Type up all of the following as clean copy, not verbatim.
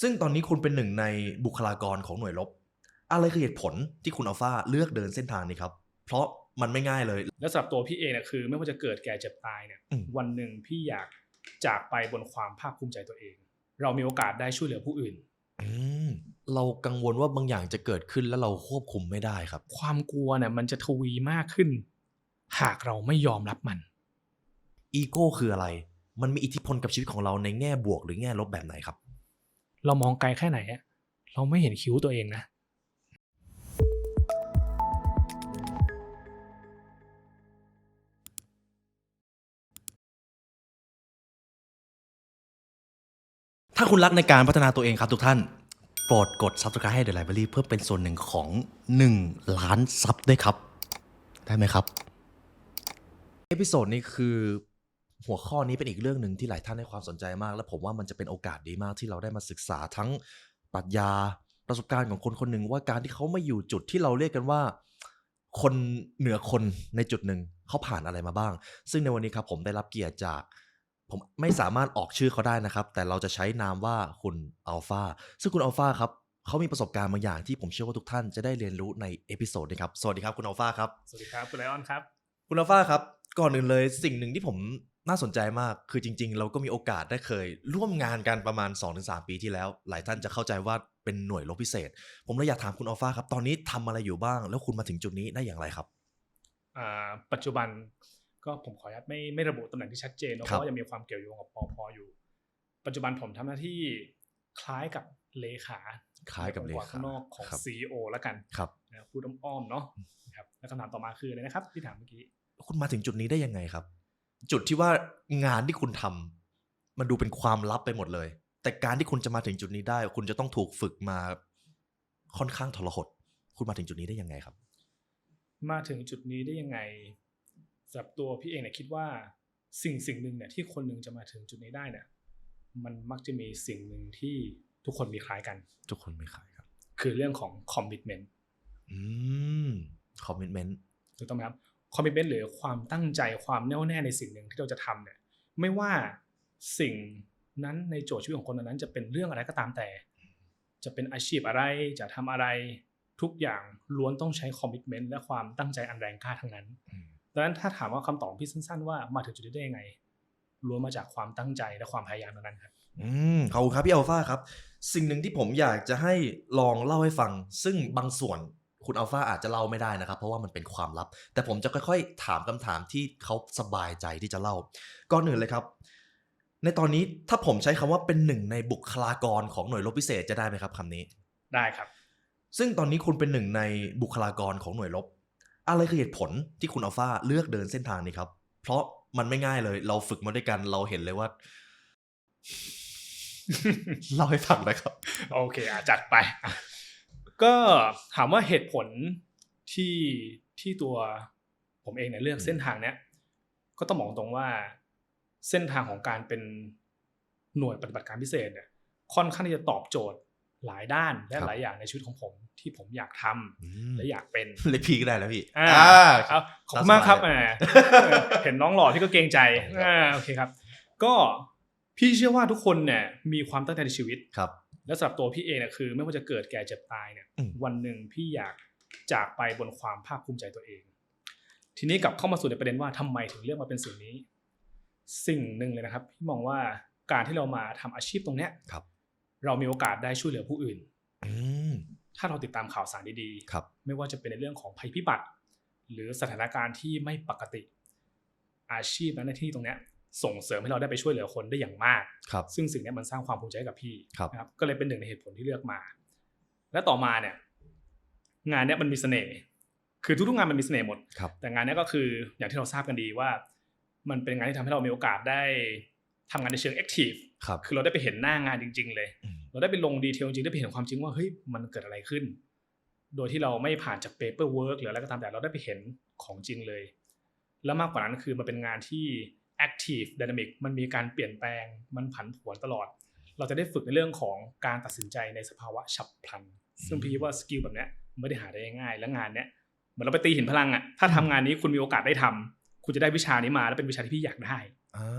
ซึ่งตอนนี้คุณเป็นหนึ่งในบุคลากรของหน่วยรบอะไรคือเหตุผลที่คุณอัลฟาเลือกเดินเส้นทางนี้ครับเพราะมันไม่ง่ายเลยแล้วสำหรับตัวพี่เองเนี่ยคือไม่ว่าจะเกิดแก่เจ็บตายเนี่ยวันหนึ่งพี่อยากจากไปบนความภาคภูมิใจตัวเองเรามีโอกาสได้ช่วยเหลือผู้อื่นเรากังวลว่าบางอย่างจะเกิดขึ้นแล้วเราควบคุมไม่ได้ครับความกลัวเนี่ยมันจะทวีมากขึ้นหากเราไม่ยอมรับมันอีโก้คืออะไรมันมีอิทธิพลกับชีวิตของเราในแง่บวกหรือแง่ลบแบบไหนครับเรามองไกลแค่ไหนอะเราไม่เห็นคิ้วตัวเองนะถ้าคุณรักในการพัฒนาตัวเองครับทุกท่านโปรดกด Subscribe ให้ The Library เพื่อเป็นส่วนหนึ่งของ1 ล้านซับด้วยครับได้ไหมครับเอพิโซดนี้คือหัวข้อนี้เป็นอีกเรื่องหนึ่งที่หลายท่านให้ความสนใจมากและผมว่ามันจะเป็นโอกาสดีมากที่เราได้มาศึกษาทั้งปรัชญาประสบการณ์ของคนคนหนึ่งว่าการที่เขามาอยู่จุดที่เราเรียกกันว่าคนเหนือคนในจุดหนึ่งเขาผ่านอะไรมาบ้างซึ่งในวันนี้ครับผมได้รับเกียรติจากผมไม่สามารถออกชื่อเขาได้นะครับแต่เราจะใช้นามว่าคุณอัลฟาซึ่งคุณอัลฟาครับเขามีประสบการณ์บางอย่างที่ผมเชื่อว่าทุกท่านจะได้เรียนรู้ในเอพิโซดนี้ครับสวัสดีครับคุณอัลฟาครับสวัสดีครับคุณไลออนครับคุณอัลฟาครับก่อนอื่นเลยสิ่งหนึ่งที่ผมน่าสนใจมากคือจริงๆเราก็มีโอกาสได้เคยร่วมงานกันประมาณ 2-3 ปีที่แล้วหลายท่านจะเข้าใจว่าเป็นหน่วยรบพิเศษผมเลยอยากถามคุณอัลฟาครับตอนนี้ทำอะไรอยู่บ้างแล้วคุณมาถึงจุดนี้ได้อย่างไรครับปัจจุบันก็ผมขออนุญาตไม่ระบุตำแหน่งที่ชัดเจนเพราะว่ายังมีความเกี่ยวโยงกับปพอยู่ปัจจุบันผมทำหน้าที่คล้ายกับเลขาคล้ายกับเลขาข้างนอกของ CEO แล้วกันพูดอ้อมๆเนาะครับแล้วคำถามต่อมาคืออะไรนะครับที่ถามเมื่อกี้คุณมาถึงจุดนี้ได้ยังไงครับจุดที่ว่างานที่คุณทำมันดูเป็นความลับไปหมดเลยแต่การที่คุณจะมาถึงจุดนี้ได้คุณจะต้องถูกฝึกมาค่อนข้างทรหดคุณมาถึงจุดนี้ได้ยังไงครับมาถึงจุดนี้ได้ยังไงสำหรับตัวพี่เองเนี่ยคิดว่าสิ่งหนึ่งเนี่ยที่คนหนึ่งจะมาถึงจุดนี้ได้เนี่ยมันมักจะมีสิ่งหนึ่งที่ทุกคนมีคล้ายกันทุกคนมีคล้ายครับคือเรื่องของ commitment commitment ถูกต้องไหมครับ commitment หรือความตั้งใจความแน่วแน่ในสิ่งหนึ่งที่เราจะทำเนี่ยไม่ว่าสิ่งนั้นในโจทย์ชีวิตของคนนั้นจะเป็นเรื่องอะไรก็ตามแต่จะเป็นอาชีพอะไรจะทำอะไรทุกอย่างล้วนต้องใช้ commitment และความตั้งใจอันแรงกล้าทั้งนั้นดังนั้นถ้าถามว่าคำตอบพี่สั้นๆว่ามาถึงจุดนี้ได้ยังไงล้วนมาจากความตั้งใจและความพยายามเท่านั้นครับขอบคุณครับพี่อัลฟาครับสิ่งหนึ่งที่ผมอยากจะให้ลองเล่าให้ฟังซึ่งบางส่วนคุณอัลฟาอาจจะเล่าไม่ได้นะครับเพราะว่ามันเป็นความลับแต่ผมจะค่อยๆถามคำถามที่เขาสบายใจที่จะเล่าก่อนอื่นเลยครับในตอนนี้ถ้าผมใช้คำว่าเป็นหนึ่งในบุคลากรของหน่วยรบพิเศษจะได้ไหมครับคำนี้ได้ครับซึ่งตอนนี้คุณเป็นหนึ่งในบุคลากรของหน่วยรบอะไรคือเหตุผลที่คุณอัลฟาเลือกเดินเส้นทางนี้ครับเพราะมันไม่ง่ายเลยเราฝึกมาด้วยกันเราเห็นเลยว่าเล่าให้ฟังหน่อยครับโอเคจัดไปก็ถามว่าเหตุผลที่ตัวผมเองเนี่ยเลือกเส้นทางเนี้ยก็ต้องบอกตรงว่าเส้นทางของการเป็นหน่วยปฏิบัติการพิเศษเนี่ยค่อนข้างที่จะตอบโจทย์หลายด้านและหลายอย่างในชีวิตของผมที่ผมอยากทำและอยากเป็นเล็กพี่ก็ได้แล้วพี่ขอบคุณมากครับเห็นน้องหล่อพี่ก็เกรงใจโอเคครับก็พี่เชื่อว่าทุกคนเนี่ยมีความตั้งใจในชีวิตครับแล้วสำหรับตัวพี่เองเนี่ยคือไม่ว่าจะเกิดแก่เจ็บตายเนี่ยวันหนึ่งพี่อยากจากไปบนความภาคภูมิใจตัวเองทีนี้กลับเข้ามาสู่ในประเด็นว่าทำไมถึงเลือกมาเป็นสิ่งนี้สิ่งหนึ่งเลยนะครับพี่มองว่าการที่เรามาทำอาชีพตรงเนี้ยเรามีโอกาสได้ช่วยเหลือผู้อื่นถ้าเราติดตามข่าวสารดีๆไม่ว่าจะเป็นในเรื่องของภัยพิบัติหรือสถานการณ์ที่ไม่ปกติอาชีพและหน้าที่ตรงเนี้ยส่งเสริมให้เราได้ไปช่วยเหลือคนได้อย่างมากซึ่งสิ่งนี้มันสร้างความภูมิใจให้กับพี่นะครับก็เลยเป็นหนึ่งในเหตุผลที่เลือกมาและต่อมาเนี่ยงานนี้มันมีเสน่ห์คือทุกๆงานมันมีเสน่ห์หมดแต่งานนี้ก็คืออย่างที่เราทราบกันดีว่ามันเป็นงานที่ทำให้เรามีโอกาสได้ทำงานในเชิงแอคทีฟคือเราได้ไปเห็นหน้างานจริงๆเลยเราได้ไปลงดีเทลจริงได้ไปเห็นความจริงว่าเฮ้ยมันเกิดอะไรขึ้นโดยที่เราไม่ผ่านจากเปเปอร์เวิร์กหรืออะไรก็ตามแต่เราได้ไปเห็นของจริงเลยแล้วมากกว่านั้นคือมันเป็นงานที่active dynamic มันมีการเปลี่ยนแปลงมันผันผวนตลอดเราจะได้ฝึกในเรื่องของการตัดสินใจในสภาวะฉับพลันซึ่งพี่ว่าสกิลแบบนี้ไม่ได้หาได้ง่ายและงานเนี้ยเหมือนเราไปตีหินพลังอ่ะถ้าทำงานนี้คุณมีโอกาสได้ทำคุณจะได้วิชานี้มาและเป็นวิชาที่พี่อยากได้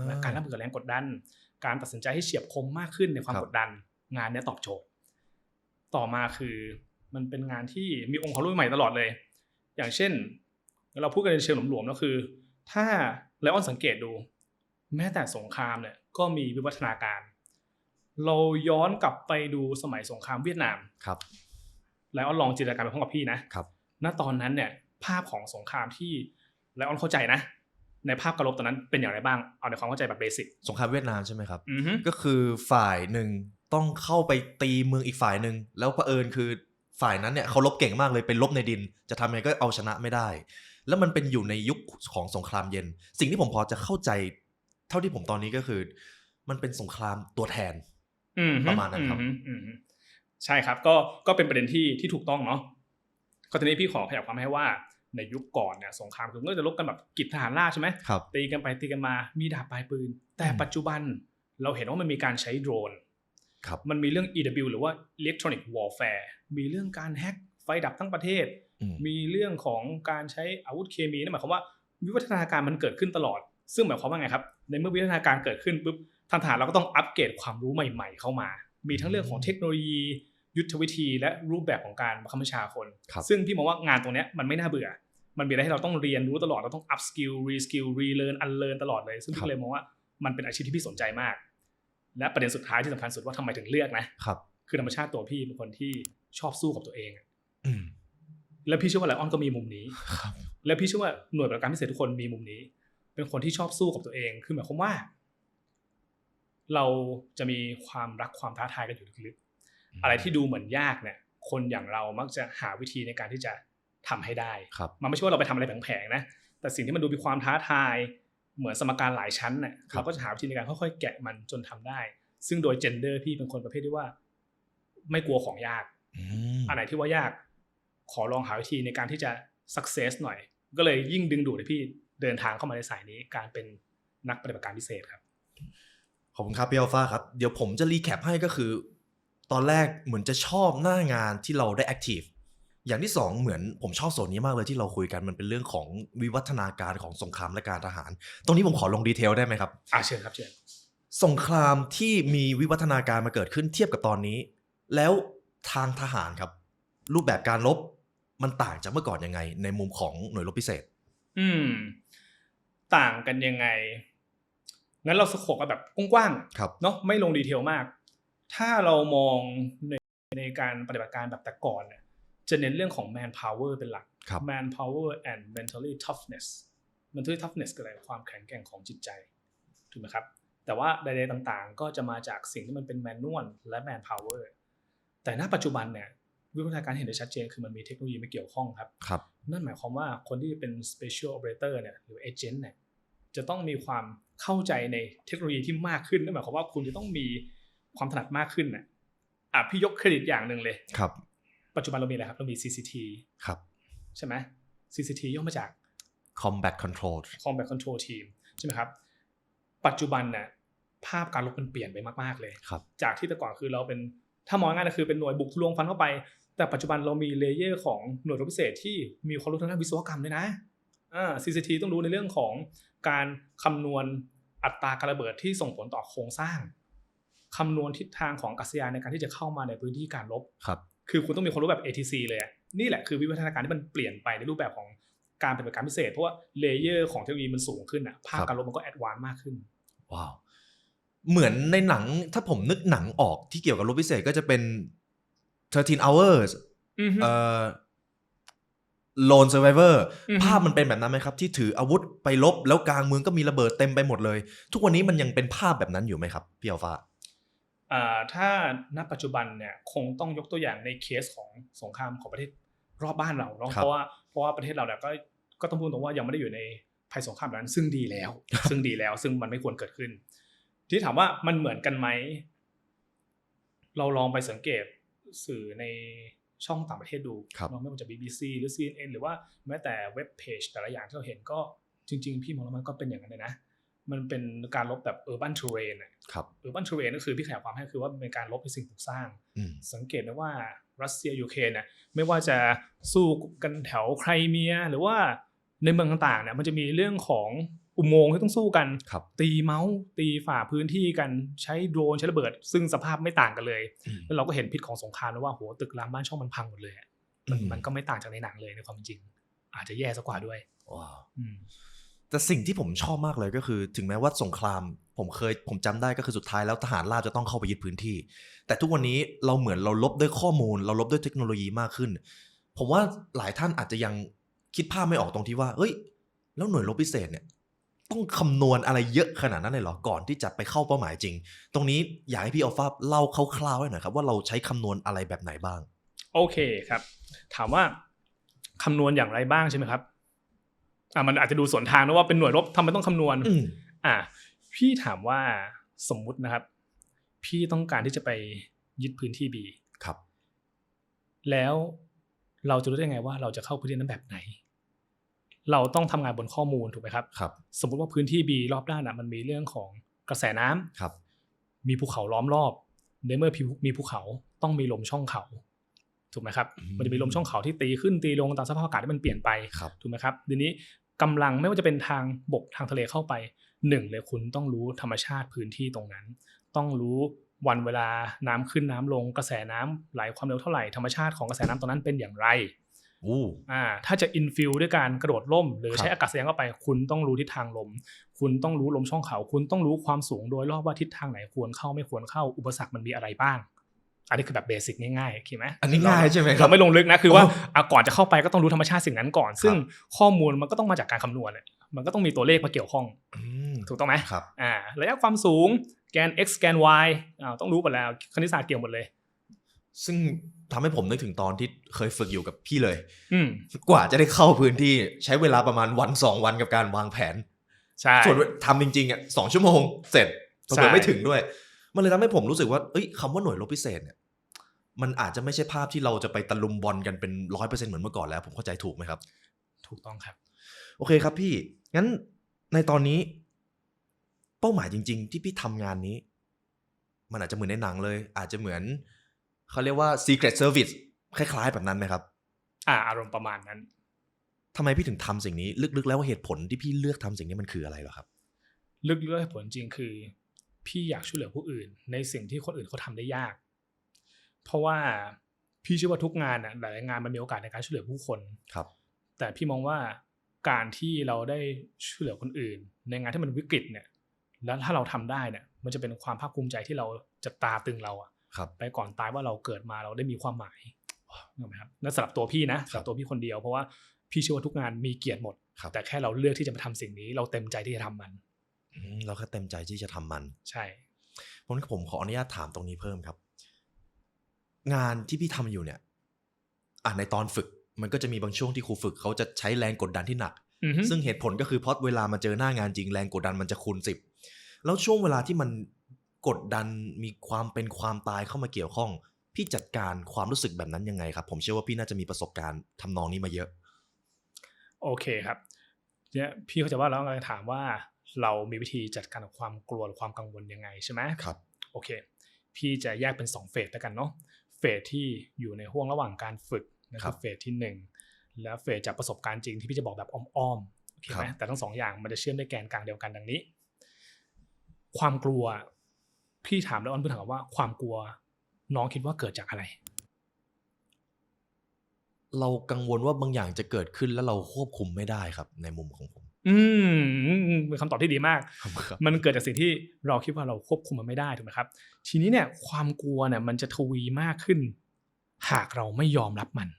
และการรับมือกับแรงกดดันการตัดสินใจให้เฉียบคมมากขึ้นในความกดดัน งานเนี้ยตอบโจทย์ต่อมาคือมันเป็นงานที่มีองค์ความรู้ใหม่ตลอดเลยอย่างเช่นเราพูดกันในเชิงหลวมๆแล้วคือถ้าไลออนสังเกตดูแม้แต่สงครามเนี่ยก็มีวิวัฒนาการเราย้อนกลับไปดูสมัยสงครามเวียดนามครับไลออนลองจินตนาการไปพร้อมกับพี่นะครับณตอนนั้นเนี่ยภาพของสงครามที่ไลออนเข้าใจนะในภาพการรบตอนนั้นเป็นอย่างไรบ้างเอาในความเข้าใจแบบเบสิกสงครามเวียดนามใช่ไหมครับ อือฮึก็คือฝ่ายหนึ่งต้องเข้าไปตีเมืองอีกฝ่ายหนึ่งแล้วเผอิญคือฝ่ายนั้นเนี่ยเขารบเก่งมากเลยเป็นรบในดินจะทำยังไงก็เอาชนะไม่ได้แล้วมันเป็นอยู่ในยุคของสงครามเย็นสิ่งที่ผมพอจะเข้าใจเท่าที่ผมตอนนี้ก็คือมันเป็นสงครามตัวแทนประมาณนั้นครับใช่ครับก็เป็นประเด็นที่ถูกต้องเนาะก็ทีนี้พี่ขอขยายความให้ว่าในยุคก่อนเนี่ยสงครามคือก็จะรบกันแบบกิจทหารราบใช่ไหมตีกันไปตีกันมามีดาบปลายปืนแต่ปัจจุบันเราเห็นว่ามันมีการใช้โดรนมันมีเรื่อง EW หรือว่า Electronic Warfare มีเรื่องการแฮ็กไฟดับทั้งประเทศมีเรื่องของการใช้อาวุธเคมีนั่นหมายความว่าวิวัฒนาการมันเกิดขึ้นตลอดซึ่งหมายความว่าไงครับในเมื่อวิวัฒนาการเกิดขึ้นปุ๊บทางทหารเราก็ต้องอัปเกรดความรู้ใหม่ๆเข้ามามีทั้งเรื่องของเทคโนโลยียุทธวิธีและรูปแบบของการบังคับบัญชาคนซึ่งพี่มองว่างานตรงนี้มันไม่น่าเบื่อมันมีอะไรให้เราต้องเรียนรู้ตลอดเราต้อง up skill re skill relearn unlearn ตลอดเลยซึ่งพี่เลยมองว่ามันเป็นอาชีพที่พี่สนใจมากและประเด็นสุดท้ายที่สำคัญสุดว่าทำไมถึงเลือกนะครับคือธรรมชาติตัวพี่เป็นคนที่ชอบสู้กับตัวเองแล้วพี่เชื่อว่าไลออนก็มีมุมนี้และพี่เชื่อว่าหน่วยปฏิบัติการพิเศษทุกคนมีมุมนี้เป็นคนที่ชอบสู้กับตัวเองคือหมายความว่าเราจะมีความรักความท้าทายกันอยู่ลึกๆอะไรที่ดูเหมือนยากเนี่ยคนอย่างเรามักจะหาวิธีในการที่จะทำให้ได้มันไม่ใช่ว่าเราไปทำอะไรแผลงๆนะแต่สิ่งที่มันดูมีความท้าทายเหมือนสมการหลายชั้นเนี่ยเราก็จะหาวิธีในการค่อยๆแกะมันจนทำได้ซึ่งโดยเจนเดอร์พี่เป็นคนประเภทที่ว่าไม่กลัวของยากอันไหนที่ว่ายากขอลองหาวิธีในการที่จะ success หน่อยก็เลยยิ่งดึงดูดให้พี่เดินทางเข้ามาในสายนี้การเป็นนักปฏิบัติการพิเศษครับขอบคุณครับพี่อัลฟาครับเดี๋ยวผมจะรีแคปให้ก็คือตอนแรกเหมือนจะชอบหน้างานที่เราได้แอคทีฟอย่างที่สองเหมือนผมชอบโซนนี้มากเลยที่เราคุยกันมันเป็นเรื่องของวิวัฒนาการของสงครามและการทหารตรงนี้ผมขอลงดีเทลได้ไหมครับเชิญครับเชิญสงครามที่มีวิวัฒนาการมาเกิดขึ้นเทียบกับตอนนี้แล้วทางทหารครับรูปแบบการรบมันต่างจากเมื่อก่อนยังไงในมุมของหน่วยรบพิเศษต่างกันยังไงงั้นเราสโคปกันแบบกว้างๆเนาะไม่ลงดีเทลมากถ้าเรามองในการปฏิบัติการแบบแต่ก่อนเนี่ยจะเน้นเรื่องของ man power เป็นหลัก man power and mentally toughness mentally toughness คืออะไรความแข็งแกร่งของจิตใจถูกไหมครับแต่ว่าใดๆต่างๆก็จะมาจากสิ่งที่มันเป็น manual และ man power แต่ณปัจจุบันเนี่ยวิวัฒนาการเห็นได้ชัดเจนคือมันมีเทคโนโลยีมาเกี่ยวข้องครับนั่นหมายความว่าคนที่เป็น special operator เนี่ยหรือ agent เนี่ยจะต้องมีความเข้าใจในเทคโนโลยีที่มากขึ้นนั่นหมายความว่าคุณจะต้องมีความถนัดมากขึ้นน่ะพี่ยกเครดิตอย่างนึงเลยครับปัจจุบันเรามีอะไรครับเรามี CCT ครับใช่ไหม CCT ย่อมาจาก Combat Control Team ใช่ไหมครับปัจจุบันน่ะภาพการรบมันเปลี่ยนไปมากๆเลยจากที่แต่ก่อนคือเราเป็นถ้ามองง่ายๆคือเป็นหน่วยบุกทะลวงฟันเข้าไปแต่ปัจจุบันเรามีเลเยอร์ของหน่วยรบพิเศษที่มีความรู้ทางด้านวิศวกรรมด้วยนะCCT ต้องรู้ในเรื่องของการคำนวณอัตราการระเบิดที่ส่งผลต่อโครงสร้างคำนวณทิศทางของอากาศยานในการที่จะเข้ามาในพื้นที่การรบคือคุณต้องมีความรู้แบบ ATC เลยนี่แหละคือวิวัฒนาการที่มันเปลี่ยนไปในรูปแบบของการปฏิบัติการพิเศษเพราะว่าเลเยอร์ของเทคโนโลยีมันสูงขึ้นภาพการรบมันก็แอดวานซ์มากขึ้นว้าวเหมือนในหนังถ้าผมนึกหนังออกที่เกี่ยวกับรบพิเศษก็จะเป็น13 hours Lone Survivor ภาพมันเป็นแบบนั้นไหมครับที่ถืออาวุธไปรบแล้วกลางเมืองก็มีระเบิดเต็มไปหมดเลยทุกวันนี้มันยังเป็นภาพแบบนั้นอยู่ไหมครับพี่อัลฟาถ้าณปัจจุบันเนี่ยคงต้องยกตัวอย่างในเคสของสงครามของประเทศรอบบ้านเราเนาะเพราะว่าประเทศเราเนี่ยก็ต้องพูดตรงว่ายังไม่ได้อยู่ในภัยสงครามนั้นซึ่งดีแล้วซึ่งมันไม่ควรเกิดขึ้นที่ถามว่ามันเหมือนกันไหมเราลองไปสังเกตสื่อในช่องต่างประเทศดูไม่ว่าจะ BBC หรือ CNN หรือว่าแม้แต่เว็บเพจแต่ละอย่างที่เราเห็นก็จริงๆพี่มองแล้วมันก็เป็นอย่างนั้นเลยนะมันเป็นการรบแบบ urban terrain urban terrain ก็คือพี่ขยายความให้คือว่าเป็นการรบในสิ่งปลูกสร้างสังเกตได้ว่ารัสเซียยูเครนเนี่ยไม่ว่าจะสู้กันแถวไครเมียหรือว่าในเมืองต่างๆเนี่ยมันจะมีเรื่องของ อุโมงค์ที่ต้องสู้กัน ครับ ตีเมาส์ตีฝ่าพื้นที่กันใช้โดรนใช้ระเบิดซึ่งสภาพไม่ต่างกันเลยแล้วเราก็เห็นพิษของสงครามแล้วว่าโหตึกรามบ้านช่องมันพังหมดเลยมันก็ไม่ต่างจากในหนังเลยในความจริงอาจจะแย่ซะกว่าด้วยว้าวแต่สิ่งที่ผมชอบมากเลยก็คือถึงแม้ว่าสงครามผมจำได้ก็คือสุดท้ายแล้วทหารราบจะต้องเข้าไปยึดพื้นที่แต่ทุกวันนี้เราเหมือนเราลบด้วยข้อมูลเราลบด้วยเทคโนโลยีมากขึ้นผมว่าหลายท่านอาจจะยังคิดภาพไม่ออกตรงที่ว่าเอ้ยแล้วหน่วยรบพิเศษเนี่ยต้องคำนวณอะไรเยอะขนาดนั้นเลยเหรอก่อนที่จะไปเข้าเป้าหมายจริงตรงนี้อยากให้พี่อัลฟาเล่าคร่าวๆให้หน่อยครับว่าเราใช้คำนวณอะไรแบบไหนบ้างโอเคครับถามว่าคำนวณอย่างไรบ้างใช่ไหมครับมันอาจจะดูสวนทางนะว่าเป็นหน่วยรบทำไมต้องคำนวณพี่ถามว่าสมมุตินะครับพี่ต้องการที่จะไปยึดพื้นที่ B ครับแล้วเราจะรู้ได้ไงว่าเราจะเข้าพื้นที่นั้นแบบไหนเราต้องทำงานบนข้อมูลถูกไหมครับครับสมมุติว่าพื้นที่ B รอบด้านมันมีเรื่องของกระแสน้ำครับมีภูเขาล้อมรอบในเมื่อมีภูเขาต้องมีลมช่องเขาถูกไหมครับมันจะมีลมช่องเขาที่ตีขึ้นตีลงตามสภาพอากาศที่มันเปลี่ยนไปถูกไหมครับทีนี้กำลังไม่ว่าจะเป็นทางบกทางทะเลเข้าไป1เลยคุณต้องรู้ธรรมชาติพื้นที่ตรงนั้นต้องรู้วันเวลาน้ำขึ้นน้ำลงกระแสน้ำไหลความเร็วเท่าไหร่ธรรมชาติของกระแสน้ำตรงนั้นเป็นอย่างไรถ้าจะอินฟิลด้วยการกระโดดร่มหรือใช้อากาศยานเข้าไปคุณต้องรู้ทิศทางลมคุณต้องรู้ลมช่องเขาคุณต้องรู้ความสูงโดยรอบว่าทิศทางไหนควรเข้าไม่ควรเข้าอุปสรรคมันมีอะไรบ้างอันนี้คือแบบเบสิกง่ายๆโอเคไหมอันนี้ง่ายใช่ไหมครับเราไม่ลงลึกนะคือว่าก่อนจะเข้าไปก็ต้องรู้ธรรมชาติสิ่งนั้นก่อนซึ่งข้อมูลมันก็ต้องมาจากการคำนวณมันก็ต้องมีตัวเลขมาเกี่ยวข้องถูกต้องไหมครับระยะความสูงแกน x แกน y ต้องรู้หมดแล้วคณิตศาสตร์เกี่ยวหมดเลยซึ่งทำให้ผมนึกถึงตอนที่เคยฝึกอยู่กับพี่เลยกว่าจะได้เข้าพื้นที่ใช้เวลาประมาณ1-2 วันกับการวางแผนใช่ส่วนทำจริงๆ2 ชั่วโมงเสร็จเผื่อไม่ถึงด้วยมันเลยทำให้ผมรู้สึกว่าคำว่าหน่วยรบพิเศษเนี่ยมันอาจจะไม่ใช่ภาพที่เราจะไปตะลุมบอลกันเป็น 100% เหมือนเมื่อก่อนแล้วผมเข้าใจถูกไหมครับถูกต้องครับโอเคครับพี่งั้นในตอนนี้เป้าหมายจริงๆที่พี่ทำงานนี้มันอาจจะเหมือนในหนังเลยอาจจะเหมือนเขาเรียกว่า Secret Service คล้ายๆแบบนั้นไหมครับอารมณ์ประมาณนั้นทำไมพี่ถึงทำสิ่งนี้ลึกๆแล้วเหตุผลที่พี่เลือกทำสิ่งนี้มันคืออะไรเหรอครับลึกๆเหตุผลจริงคือพี่อยากช่วยเหลือผู้อื่นในสิ่งที่คนอื่นเขาทำได้ยากเพราะว่าพี่เชื่อว่าทุกงานหลายงานมันมีโอกาสในการช่วยเหลือผู้คนครับแต่พี่มองว่าการที่เราได้ช่วยเหลือคนอื่นในงานที่มันวิกฤตเนี่ยแล้วถ้าเราทำได้เนี่ยมันจะเป็นความภาคภูมิใจที่เราจะตาตึงเราไปก่อนตายว่าเราเกิดมาเราได้มีความหมายถูกไหมครับนั่นสำหรับตัวพี่นะสำหรับตัวพี่คนเดียวเพราะว่าพี่เชื่อว่าทุกงานมีเกียรติหมดแต่แค่เราเลือกที่จะมาทำสิ่งนี้เราเต็มใจที่จะทำมันเราแค่เต็มใจที่จะทำมันใช่ผมขออนุญาตถามตรงนี้เพิ่มครับงานที่พี่ทำอยู่เนี่ยในตอนฝึกมันก็จะมีบางช่วงที่ครูฝึกเขาจะใช้แรงกดดันที่หนักซึ่งเหตุผลก็คือเพราะเวลามาเจอหน้างานจริงแรงกดดันมันจะคูณ10แล้วช่วงเวลาที่มันกดดันมีความเป็นความตายเข้ามาเกี่ยวข้องพี่จัดการความรู้สึกแบบนั้นยังไงครับผมเชื่อว่าพี่น่าจะมีประสบการณ์ทำนองนี้มาเยอะโอเคครับเนี่ยพี่เขาจะว่าแล้วเราถามว่าเรามีวิธีจัดการกับความกลัวหรือความกังวลยังไงใช่ไหมครับโอเคพี่จะแยกเป็น2เฟสแล้วกันเนาะเฟสที่อยู่ในห่วงระหว่างการฝึกนะครับเฟสที่1แล้วเฟสจากประสบการณ์จริงที่พี่จะบอกแบบอ้อมๆโอเคไหมแต่ทั้ง2อย่างมันจะเชื่อมด้วยแกนกลางเดียวกันดังนี้ความกลัวพี่ถามแล้วอ้อนพี่ถามว่าความกลัวน้องคิดว่าเกิดจากอะไรเรากังวลว่าบางอย่างจะเกิดขึ้นแล้วเราควบคุมไม่ได้ครับในมุมของผมเป็นคำตอบที่ดีมากมันเกิดจากสิ่งที่เราคิดว่าเราควบคุมมันไม่ได้ถูกไหมครับทีนี้เนี่ยความกลัวเนี่ยมันจะทวีมากขึ้นหากเราไม่ยอมรับมัน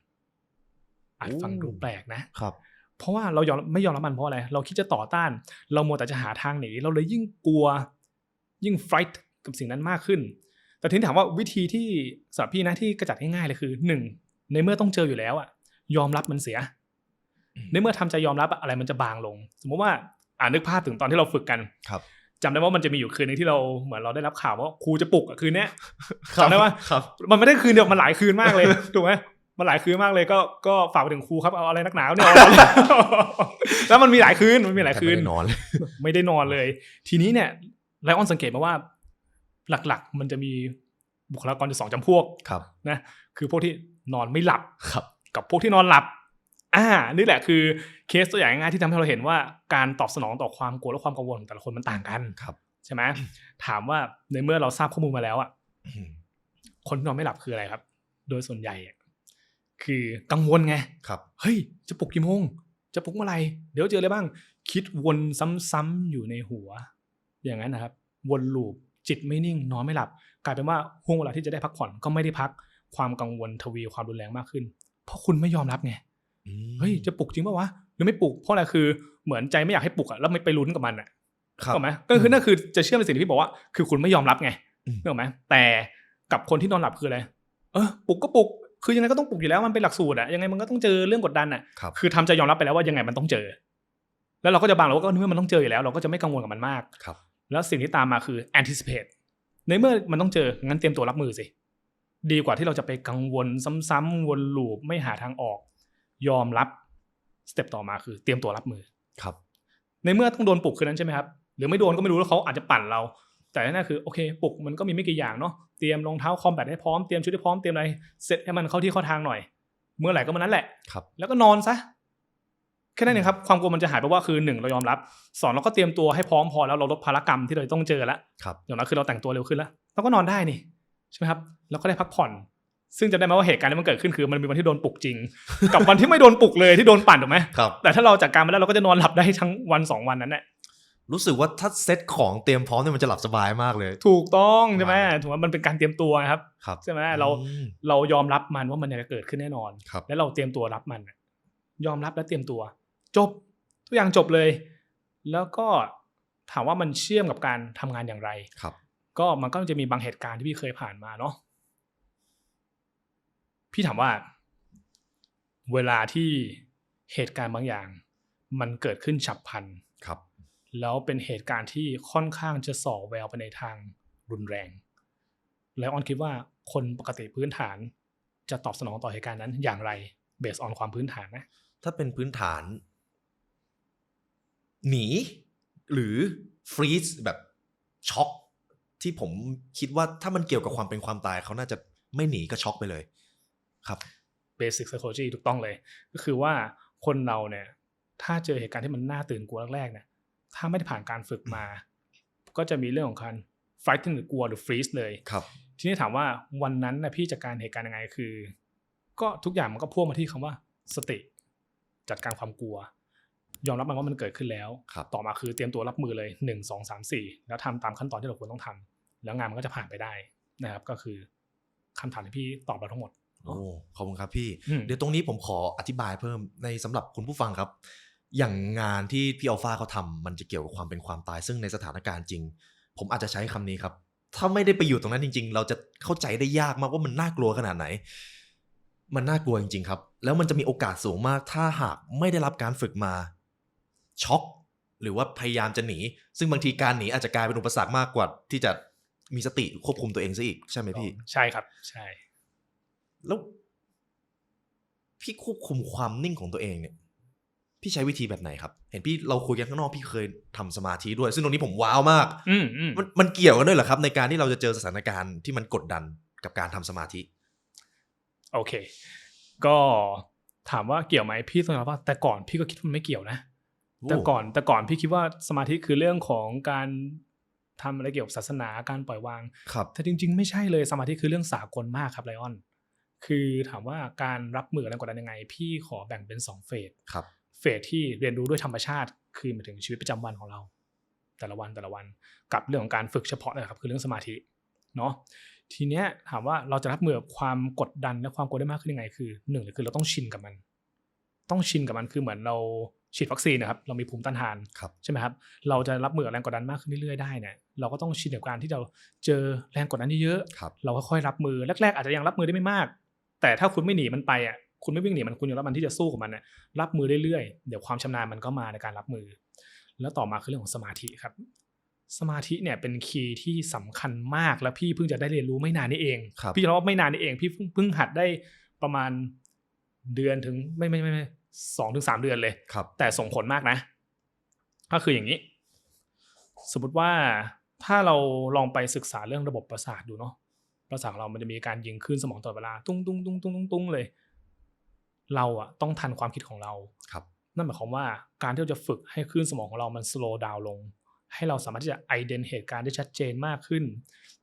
อาจฟังดูแปลกนะครับเพราะว่าเราไม่ยอมรับมันเพราะอะไรเราคิดจะต่อต้านเรามัวแต่จะหาทางหนีเราเลยยิ่งกลัวยิ่งไฟท์กับสิ่งนั้นมากขึ้นแต่ทีนี้ถามว่าวิธีที่สำหรับพี่นะที่กระจัดง่ายๆเลยคือ1ในเมื่อต้องเจออยู่แล้วยอมรับมันเสียในเมื่อทำใจยอมรับอะไรมันจะบางลงสมมติว่านึกภาพถึงตอนที่เราฝึกกันจำได้ว่ามันจะมีอยู่คืนนึงที่เราเหมือนเราได้รับข่าวว่าครูจะปลุกคืนนี้จำได้ว่ามันไม่ได้คืนเดียวมันหลายคืนมากเลยถูกไหมมันหลายคืนมากเลยก็ฝากไปถึงครูครับเอาอะไรนักหนาวเนี่ยแล้วมันมีหลายคืนไม่ได้นอนเลยทีนี้เนี่ยไลออนสังเกตมาว่าหลักๆมันจะมีบุคลากรอยู่2จำพวกนะคือพวกที่นอนไม่หลับกับพวกที่นอนหลับ นี่แหละคือเคสตัวอย่างง่ายๆที่ทำให้เราเห็นว่าการตอบสนองต่อความกลัวและความกังวลของแต่ละคนมันต่างกันครับใช่ไหมถามว่าในเมื่อเราทราบข้อมูลมาแล้วอ่ะคนที่นอนไม่หลับคืออะไรครับโดยส่วนใหญ่คือกังวลไงครับเฮ้ยจะปลุกกี่โมงจะปลุกเมื่อไหร่เดี๋ยวเจออะไรบ้างคิดวนซ้ำๆอยู่ในหัวอย่างนั้นนะครับวนลูปจิตไม่นิ่งนอนไม่หลับกลายเป็นว่าห่วงเวลาที่จะได้พักผ่อนก็ไม่ได้พักความกังวลทวีความรุนแรงมากขึ้นเพราะคุณไม่ยอมรับไงเฮ้ยจะปลุกจริงป่าววะหรือไม่ปลุกเพราะอะไรคือเหมือนใจไม่อยากให้ปลุกแล้วไม่ไปลุ้นกับมันถูกไหมก็คือนั่นคือจะเชื่อในสิ่งที่พี่บอกว่าคือคุณไม่ยอมรับไงถูกไหมแต่กับคนที่นอนหลับคืออะไรปลุกก็ปลุกคือยังไงก็ต้องปลุกอยู่แล้วมันเป็นหลักสูตรยังไงมันก็ต้องเจอเรื่องกดดันคือทำใจยอมรับไปแล้วว่ายังไงมันต้องเจอแล้วเราก็จะบางเราก็นึกว่ามันต้องเจออยู่แล้วเราก็จะไม่กังวลกับมันมากแล้วสิ่งที่ตามมาคือ anticipate ในเมื่อมันต้องเจองั้นเตรียมตัวรับมือสิดีกว่าที่เราจะไปกังวลซ้ำๆวนลูปไม่หาทางออกยอมรับสเต็ปต่อมาคือเตรียมตัวรับมือครับในเมื่อต้องโดนปลุกคืนนั้นใช่ไหมครับหรือไม่โดนก็ไม่รู้แล้วเขาอาจจะปั่นเราแต่นั่นคือโอเคปลุกมันก็มีไม่กี่อย่างเนาะเตรียมรองเท้าคอมแบทให้พร้อมเตรียมชุดให้พร้อมเตรียมอะไรเสร็จให้มันเข้าที่เข้าทางหน่อยเมื่อไหร่ก็เมื่อนั้นแหละแล้วก็นอนซะแค่นั้นเองครับความกลัวมันจะหายไปว่าคือ1เรายอมรับ2เราก็เตรียมตัวให้พร้อมพอแล้วเราลดภารกรรมที่เราต้องเจอแล้วอย่างนั้นคือเราแต่งตัวเร็วขึ้นแล้วเราก็นอนได้นี่ใช่ไหมครับแล้วก็ได้พักผ่อนซึ่งจะได้ไหมว่าเหตุการณ์ที่มันเกิดขึ้นคือมันมีวันที่โดนปลุกจริง กับวันที่ไม่โดนปลุกเลยที่โดนปั่นถูกไหมแต่ถ้าเราจัดการมาแล้วเราก็จะนอนหลับได้ทั้งวัน2 วันนั้นแหละรู้สึกว่าถ้าเซตของเตรียมพร้อมเนี่ยมันจะหลับสบายมากเลยถูกต้องใช่ไหมถูกว่ามันเป็นการเตรียมตัวครับใช่ไหมเรายอมรับมันว่ามันจะเกิดขึ้นแน่นอนแล้วเราเตรียมตัวรับมันยอมรับและเตรียมตัวจบทุกอย่างจบเลยแล้วก็ถามว่ามันเชื่อมกับการทำงานอย่างไรก็มันก็จะมีบางเหตุการณ์ที่พี่เคยผ่านมาเนาะพี่ถามว่าเวลาที่เหตุการณ์บางอย่างมันเกิดขึ้นฉับพลันแล้วเป็นเหตุการณ์ที่ค่อนข้างจะส่อแววไปในทางรุนแรงแล้วออนคิดว่าคนปกติพื้นฐานจะตอบสนองต่อเหตุการณ์นั้นอย่างไรเบสออนความพื้นฐานนะถ้าเป็นพื้นฐานหนีหรือฟรีซแบบช็อกที่ผมคิดว่าถ้ามันเกี่ยวกับความเป็นความตายเขาน่าจะไม่หนีก็ช็อกไปเลยครับเบสิกไซโคโลจีถูกต้องเลยก็คือว่าคนเราเนี่ยถ้าเจอเหตุการณ์ที่มันน่าตื่นกลัวแรกๆเนี่ยถ้าไม่ได้ผ่านการฝึกมาก็จะมีเรื่องของการ fighting หรือกลัวหรือ freeze เลยทีนี้ถามว่าวันนั้นนะพี่จัดการเหตุการณ์ยังไงคือก็ทุกอย่างมันก็พ่วงมาที่คำว่าสติจัดการความกลัวยอมรับมันว่ามันเกิดขึ้นแล้วต่อมาคือเตรียมตัวรับมือเลย1 2 3 4แล้วทำตามขั้นตอนที่เราควรต้องทำแล้วงานมันก็จะผ่านไปได้นะครับก็คือคำถามที่พี่ตอบเราทั้งหมดขอบคุณครับพี่เดี๋ยวตรงนี้ผมขออธิบายเพิ่มในสำหรับคุณผู้ฟังครับอย่างงานที่พี่อัลฟาเขาทำมันจะเกี่ยวกับความเป็นความตายซึ่งในสถานการณ์จริงผมอาจจะใช้คำนี้ครับถ้าไม่ได้ไปอยู่ตรงนั้นจริงๆเราจะเข้าใจได้ยากมากว่ามันน่ากลัวขนาดไหนมันน่ากลัวจริงๆครับแล้วมันจะมีโอกาสสูงมากถ้าหากไม่ได้รับการฝึกมาช็อกหรือว่าพยายามจะหนีซึ่งบางทีการหนีอาจจะกลายเป็นอุปสรรคมากกว่าที่จะมีสติควบคุมตัวเองซะอีกใช่ไหมพี่ใช่ครับใช่แล้วพี่ควบคุมความนิ่งของตัวเองเนี่ยพี่ใช้วิธีแบบไหนครับเห็นพี่เราคุยกันข้างนอกพี่เคยทำสมาธิด้วยซึ่งตรงนี้ผมว้าวมากมันเกี่ยวกันด้วยเหรอครับในการที่เราจะเจอสถานการณ์ที่มันกดดันกับการทำสมาธิโอเคก็ถามว่าเกี่ยวไหมพี่ต้องรับว่าแต่ก่อนพี่ก็คิดว่ามันไม่เกี่ยวนะแต่ก่อนพี่คิดว่าสมาธิคือเรื่องของการทำอะไรเกี่ยวกับศาสนาการปล่อยวางแต่จริงๆไม่ใช่เลยสมาธิคือเรื่องสากลมากครับไลออนคือถามว่าการรับมือกับแรงกดดันยังไงพี่ขอแบ่งเป็น2เฟสเฟสที่เรียนรู้ด้วยธรรมชาติคือหมายถึงชีวิตประจำวันของเราแต่ละวันกับเรื่องของการฝึกเฉพาะนะครับคือเรื่องสมาธิเนาะทีเนี้ยถามว่าเราจะรับมือกับความกดดันและความกลัวได้มากขึ้นยังไงคือ1เลยคือเราต้องชินกับมันคือเหมือนเราฉีดวัคซีนนะครับเรามีภูมิต้านทานใช่ไหมครับเราจะรับมือกับแรงกดดันมากขึ้นเรื่อยๆได้เนี่ยเราก็ต้องชินกับการที่เราเจอแรงกดดันเยอะๆเราค่อยๆรับมือแรกๆอาจจะยังรับมือได้ไม่มากแต่ถ้าคุณไม่หนีมันไปคุณไม่วิ่งหนีมันคุณยอมรับมันที่จะสู้กับมันเนี่ยรับมือเรื่อยๆเดี๋ยวความชำนาญมันก็มาในการรับมือแล้วต่อมาคือเรื่องของสมาธิครับสมาธิเนี่ยเป็นคีย์ที่สำคัญมากและพี่เพิ่งจะได้เรียนรู้ไม่นานนี้เองพี่รู้ว่าไม่นานนี้เองพี่เพิ่งหัดได้ประมาณเดือนถึงไม่2-3 เดือนเลยแต่ส่งผลมากนะก็คืออย่างนี้สมมติว่าถ้าเราลองไปศึกษาเรื่องระบบประสาทดูเนาะประสาทเรามันจะมีการยิงคลื่นสมองตลอดเวลาตุ้งๆๆๆๆเลย เราอะต้องทันความคิดของเราครับนั่นหมายความว่าการที่เราจะฝึกให้คลื่นสมองของเรามัน slow down ลงให้เราสามารถที่จะ ident เหตุการณ์ได้ชัดเจนมากขึ้น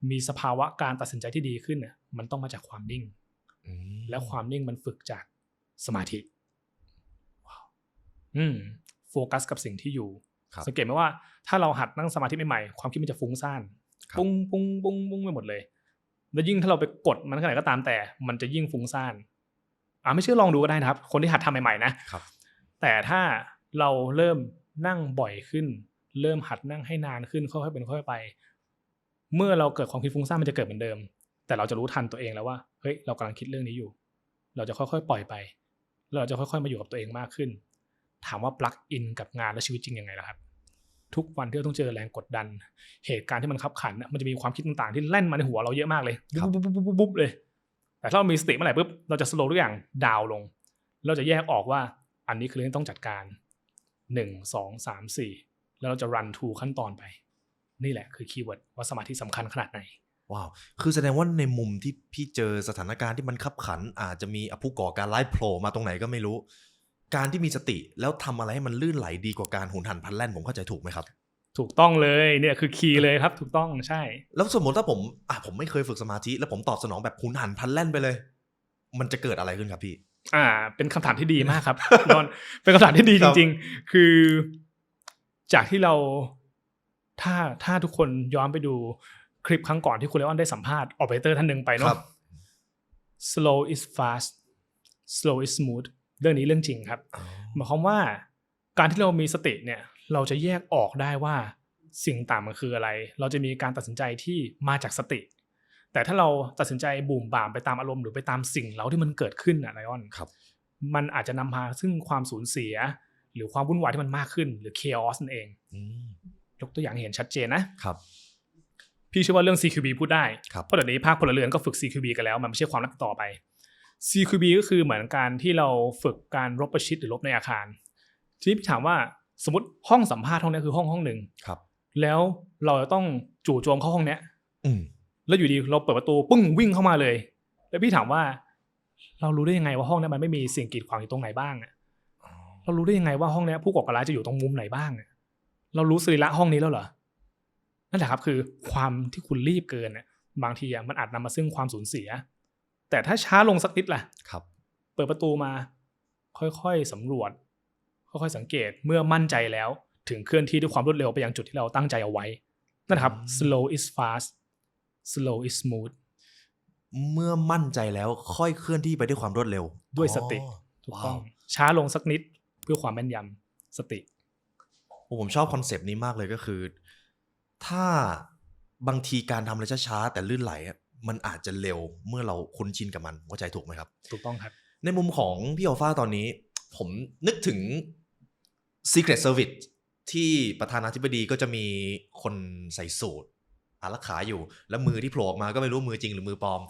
มีสภาวะการตัดสินใจที่ดีขึ้นน่ะมันต้องมาจากความนิ่งและความนิ่งมันฝึกจากสมาธิโฟกัสกับสิ่งที่อยู่สังเกตไหมว่าถ้าเราหัดนั่งสมาธิใหม่ๆความคิดมันจะฟุ้งซ่านปุ้งปุ้งปุ้งปุ้งไปหมดเลยแล้วยิ่งถ้าเราไปกดมันขนาดก็ตามแต่มันจะยิ่งฟุ้งซ่านไม่เชื่อลองดูก็ได้นะครับคนที่หัดทำใหม่ๆนะแต่ถ้าเราเริ่มนั่งบ่อยขึ้นเริ่มหัดนั่งให้นานขึ้นค่อยๆเป็นค่อยๆไปเมื่อเราเกิดความคิดฟุ้งซ่านมันจะเกิดเหมือนเดิมแต่เราจะรู้ทันตัวเองแล้วว่าเฮ้ยเรากำลังคิดเรื่องนี้อยู่เราจะค่อยๆปล่อยไปเราจะค่อยๆมาอยู่กับตัวเองมากขึ้นถามว่าปลั๊กอินกับงานและชีวิตจริงยังไงล่ะครับทุกวันที่เราต้องเจอแรงกดดันเหตุการณ์ที่มันคับขันมันจะมีความคิดต่างๆที่แล่นมาในหัวเราเยอะมากเลยบุ๊บเลยแต่ถ้าเรามีสติเมื่อไหร่ปุ๊บเราจะสโลว์ทุกอย่างดาวลงเราจะแยกออกว่าอันนี้คือเรื่องที่ต้องจัดการ1 2 3 4แล้วเราจะรันทูขั้นตอนไปนี่แหละคือคีย์เวิร์ดว่าสมาธิสำคัญขนาดไหนว้าวคือแสดงว่าในมุมที่พี่เจอสถานการณ์ที่มันคับขันอาจจะมีผู้ก่อการร้ายโผล่มาตรงไหนก็ไม่รู้การที่มีสติแล้วทำอะไรให้มันลื่นไหลดีกว่าการหุนหันพลันแล่นผมเข้าใจถูกไหมครับถูกต้องเลยเนี่ยคือคีย์เลยครับถูกต้องใช่แล้วสมมติถ้าผมไม่เคยฝึกสมาธิแล้วผมตอบสนองแบบหุนหันพลันแล่นไปเลยมันจะเกิดอะไรขึ้นครับพี่เป็นคำถามที่ดีมากครับนอนเป็นคำถามที่ดีจริงๆคือจากที่เราถ้าทุกคนย้อนไปดูคลิปครั้งก่อนที่คุณเลออนได้สัมภาษณ์ออเปอเรเตอร์ท่านหนึ่งไปเนาะ slow is fast slow is smooth เรื่องนี้เรื่องจริงครับหมายความว่าการที่เรามีสติเนี่ยเราจะแยกออกได้ว่าสิ่งต่างมันคืออะไรเราจะมีการตัดสินใจที่มาจากสติแต่ถ้าเราตัดสินใจบุ่มบ่ามไปตามอารมณ์หรือไปตามสิ่งเราที่มันเกิดขึ้นไลออนมันอาจจะนำพาซึ่งความสูญเสียหรือความวุ่นวายที่มันมากขึ้นหรือ chaos นั่นเองยกตัวอย่างเห็นชัดเจนนะครับพี่เชื่อว่าเรื่อง CQB พูดได้เพราะเดี๋ยวนี้ภาคพลเรือนก็ฝึก CQB กันแล้วมันไม่ใช่ความลับต่อไป CQB ก็คือเหมือนการที่เราฝึกการรบประชิดหรือรบในอาคารทีนี้พี่ถามว่าสมมติห้องสัมภาษณ์ห้องนี้คือห้องหนึ่งแล้วเราจะต้องจู่โจมเข้าห้องเนี้ยแล้วอยู่ดีเราเปิดประตูปึ้งวิ่งเข้ามาเลยแล้วพี่ถามว่าเรารู้ได้ยังไงว่าห้องนี้มันไม่มีสิ่งกีดขวางอยู่ตรงไหนบ้างเรารู้ได้ยังไงว่าห้องนี้ผู้ก่อการร้ายจะอยู่ตรงมุมไหนบ้างเรารู้สรีระห้องนี้แล้วเหรอนั่นแหละครับคือความที่คุณรีบเกินบางทีมันอาจนำมาซึ่งความสูญเสียแต่ถ้าช้าลงสักนิดล่ะเปิดประตูมาค่อยๆสำรวจค่อยๆสังเกตเมื่อมั่นใจแล้วถึงเคลื่อนที่ด้วยความรวดเร็วไปยังจุดที่เราตั้งใจเอาไว้นั่นครับ slow is fast slow is smooth เมื่อมั่นใจแล้วค่อยเคลื่อนที่ไปด้วยความรวดเร็วด้วยสติถูกต้องช้าลงสักนิดเพื่อความแม่นยำสติผมชอบคอนเซปต์นี้มากเลยก็คือถ้าบางทีการทำอะไรช้าๆแต่ลื่นไหลมันอาจจะเร็วเมื่อเราคุ้นชินกับมันเข้าใจถูกไหมครับถูกต้องครับในมุมของพี่อัลฟาตอนนี้ผมนึกถึง Secret Service ที่ประธานาธิบดีก็จะมีคนใส่สูทอารักขาอยู่แล้วมือที่โผล่ออกมาก็ไม่รู้มือจริงหรือมือปลอม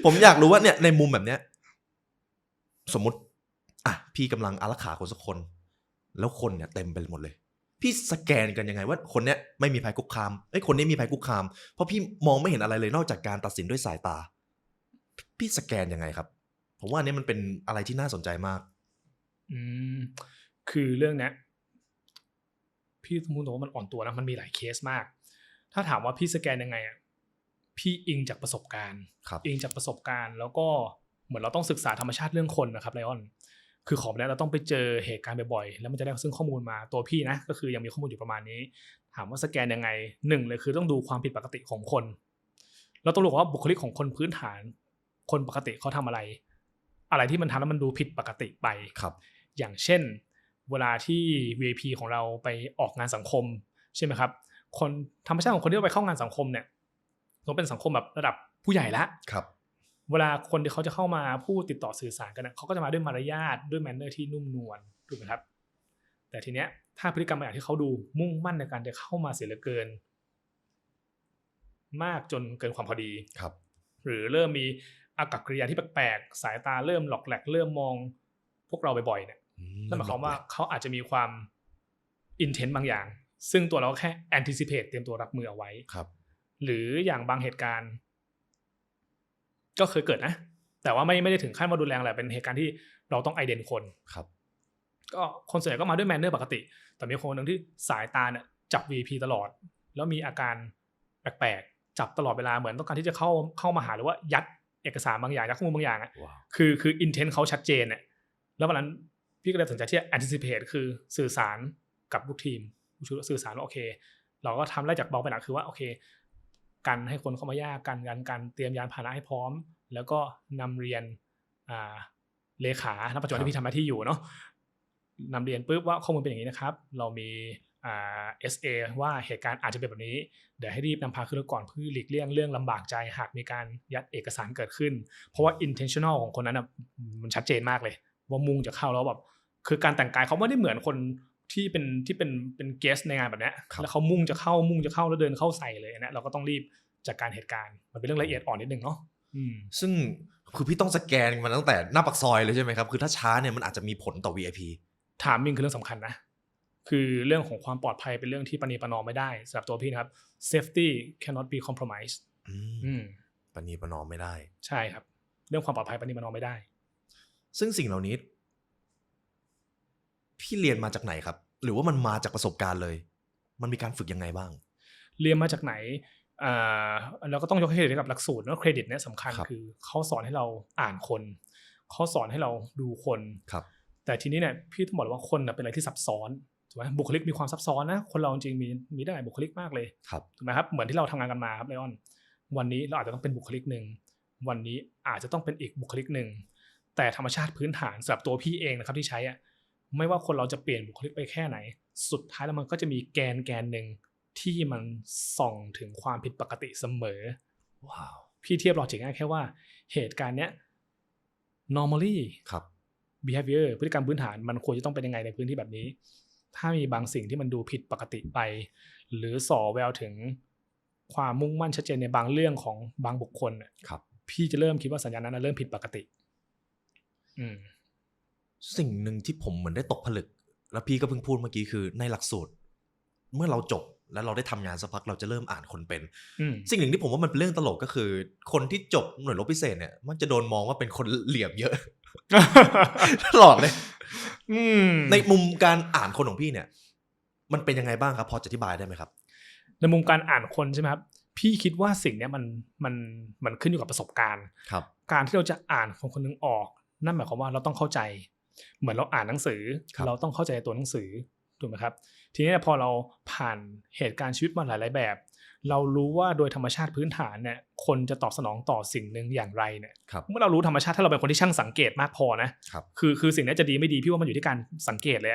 ผมอยากรู้ว่าเนี่ยในมุมแบบเนี้ยสมมุติพี่กำลังอารักขาคนสักคนแล้วคนเนี่ยเต็มไปหมดเลยพี่สแกนกันยังไงว่าคนเนี้ยไม่มีภัยคุกคามคนนี้มีภัยคุกคามเพราะพี่มองไม่เห็นอะไรเลยนอกจากการตัดสินด้วยสายตาพี่สแกนยังไงครับผมว่าอันนี้มันเป็นอะไรที่น่าสนใจมากคือเรื่องนี้พี่สมมุติว่ามันอ่อนตัวนะมันมีหลายเคสมากถ้าถามว่าพี่สแกนยังไงพี่อิงจากประสบการณ์อิงจากประสบการณ์แล้วก็เหมือนเราต้องศึกษาธรรมชาติเรื่องคนนะครับไลออนคือของนี้เราต้องไปเจอเหตุการณ์บ่อยๆแล้วมันจะได้ซึ่งข้อมูลมาตัวพี่นะก็คือยังมีข้อมูลอยู่ประมาณนี้ถามว่าสแกนยังไง1เลยคือต้องดูความผิดปกติของคนเราต้องรู้ว่าบุคลิกของคนพื้นฐานคนปกติเขาทำอะไรที่มันทำแล้วมันดูผิดปกติไปอย่างเช่นเวลาที่ VIP ของเราไปออกงานสังคมใช่ไหมครับคนธรรมชาติของคนที่ไปเข้างานสังคมเนี่ยต้องเป็นสังคมแบบระดับผู้ใหญ่แล้วเวลาคนที่เขาจะเข้ามาพูดติดต่อสื่อสารกันเขาก็จะมาด้วยมารยาทด้วยแมนเนอร์ที่นุ่มนวลถูกไหมครับแต่ทีเนี้ยถ้าพฤติกรรมบางอย่างที่เขาดูมุ่งมั่นในการจะเข้ามาเสียเหลือเกินมากจนเกินความพอดีหรือเริ่มมีอากัปกิริยาที่แปลกๆสายตาเริ่มหลอกแหลกเริ่มมองพวกเราบ่อยๆเนี่ยนั่นหมายความว่าเขาอาจจะมีความอินเทนต์บางอย่างซึ่งตัวเราแค่แอนทิซิเพตเตรียมตัวรับมือเอาไว้หรืออย่างบางเหตุการณ์ก็เคยเกิดนะ แต่ว่าไม่ได้ถึงขั้นว่ารุนแรงอะไรเป็นเหตุการณ์ที่เราต้องไอเดนคนครับก็คนส่วนใหญ่ก็มาด้วยแมนเนอร์ปกติแต่มีคนหนึ่งที่สายตาเนี่ยจับ VP ตลอดแล้วมีอาการแปลกๆจับตลอดเวลาเหมือนต้องการที่จะเข้ามาหาหรือว่ายัดเอกสารบางอย่างยัดข้อมูลบางอย่างอ่ะ wow. คือ intent เขาชัดเจนเนี่ยแล้ววันนั้นพี่ก็เลยตัดสินใจที่ anticipate คือสื่อสารกับลูกทีมสื่อสารว่าโอเคเราก็ทำไล่จากเบาไปหนักคือว่าโอเคกันให้คนเข้ามายากกันเตรียมยานพาหนะให้พร้อมแล้วก็นำเรียนเลขาณปัจจุบันที่พี่ทำหน้าที่อยู่เนาะนำเรียนปุ๊บว่าข้อมูลเป็นอย่างนี้นะครับเรามีSA ว่าเหตุการณ์อาจจะเป็นแบบนี้เดี๋ยวให้รีบนำพาขึ้นรถก่อนเพื่อหลีกเลี่ยงเรื่องลำบากใจหากมีการยัดเอกสารเกิดขึ้นเพราะว่า intentional ของคนนั้นนะมันชัดเจนมากเลยว่ามุ่งจะเข้าแล้วแบบคือการแต่งกายเขาไม่ได้เหมือนคนที่เป็นเกสในงานแบบนี้แล้วเขามุ่งจะเข้าแล้วเดินเข้าใส่เลยนะเราก็ต้องรีบจัดการเหตุการณ์มันเป็นเรื่องละเอียดอ่อนนิดนึงเนาะซึ่งคือพี่ต้องสแกนมันตั้งแต่หน้าปากซอยเลยใช่ไหมครับคือถ้าช้าเนี่ยมันอาจจะมีผลต่อ VIP ถามมิ่งคือเรื่องสำคัญนะคือเรื่องของความปลอดภัยเป็นเรื่องที่ประนีประนอมไม่ได้สำหรับตัวพี่นะครับ safety cannot be compromised ประนีประนอมไม่ได้ใช่ครับเรื่องความปลอดภัยประนีประนอมไม่ได้ซึ่งสิ่งเหล่านี้พี่เรียนมาจากไหนครับหรือว่ามันมาจากประสบการณ์เลยมันมีการฝึกยังไงบ้างเรียนมาจากไหนเราก็ต้องยกเครดิตให้กับหลักสูตรแล้วเครดิตเนี่ยสำคัญคือเขาสอนให้เราอ่านคนเขาสอนให้เราดูคนแต่ทีนี้เนี่ยพี่ต้องบอกว่าคนเป็นอะไรที่ซับซ้อนถูกไหมบุคลิกมีความซับซ้อนนะคนเราจริงมีได้บุคลิกมากเลยถูกไหมครับเหมือนที่เราทำงานกันมาครับเลออนวันนี้เราอาจจะต้องเป็นบุคลิกนึงวันนี้อาจจะต้องเป็นอีกบุคลิกนึงแต่ธรรมชาติพื้นฐานสำหรับตัวพี่เองนะครับที่ใช้ไม่ว่าคนเราจะเปลี่ยนบุคลิกไปแค่ไหนสุดท้ายแล้วมันก็จะมีแกนนึงที่มันส่องถึงความผิดปกติเสมอว้าวพี่เทียบลอจิกง่ายแค่ว่าเหตุการณ์เนี้ย normally ครับ behavior พฤติกรรมพื้นฐานมันควรจะต้องเป็นยังไงในพื้นที่แบบนี้ถ้ามีบางสิ่งที่มันดูผิดปกติไปหรือส่อแววถึงความมุ่งมั่นชัดเจนในบางเรื่องของบางบุคคลครับพี่จะเริ่มคิดว่าสัญญาณนั้นเริ่มผิดปกติสิ่งหนึ่งที่ผมเหมือนได้ตกผลึกแล้วพี่ก็เพิ่งพูดเมื่อกี้คือในหลักสูตรเมื่อเราจบแล้วเราได้ทำงานสักพักเราจะเริ่มอ่านคนเป็นสิ่งหนึ่งที่ผมว่ามันเป็นเรื่องตลกก็คือคนที่จบหน่วยรบพิเศษเนี่ยมันจะโดนมองว่าเป็นคนเหลี่ยมเยอะ ตลอดเลยในมุมการอ่านคนของพี่เนี่ยมันเป็นยังไงบ้างครับพอจะอธิบายได้ไหมครับในมุมการอ่านคนใช่ไหมครับพี่คิดว่าสิ่งนี้มันขึ้นอยู่กับประสบการณ์ครับการที่เราจะอ่านคนนึงออกนั่นหมายความว่าเราต้องเข้าใจเหมือนเราอ่านหนังสือเราต้องเข้าใจตัวหนังสือถูกไหมครับทีนี้พอเราผ่านเหตุการณ์ชีวิตมาหลายๆแบบเรารู้ว่าโดยธรรมชาติพื้นฐานเนี่ยคนจะตอบสนองต่อสิ่งนึงอย่างไรเนี่ยเมื่อเรารู้ธรรมชาติถ้าเราเป็นคนที่ช่างสังเกตมากพอนะคือสิ่งนี้จะดีไม่ดีพี่ว่ามันอยู่ที่การสังเกตเลย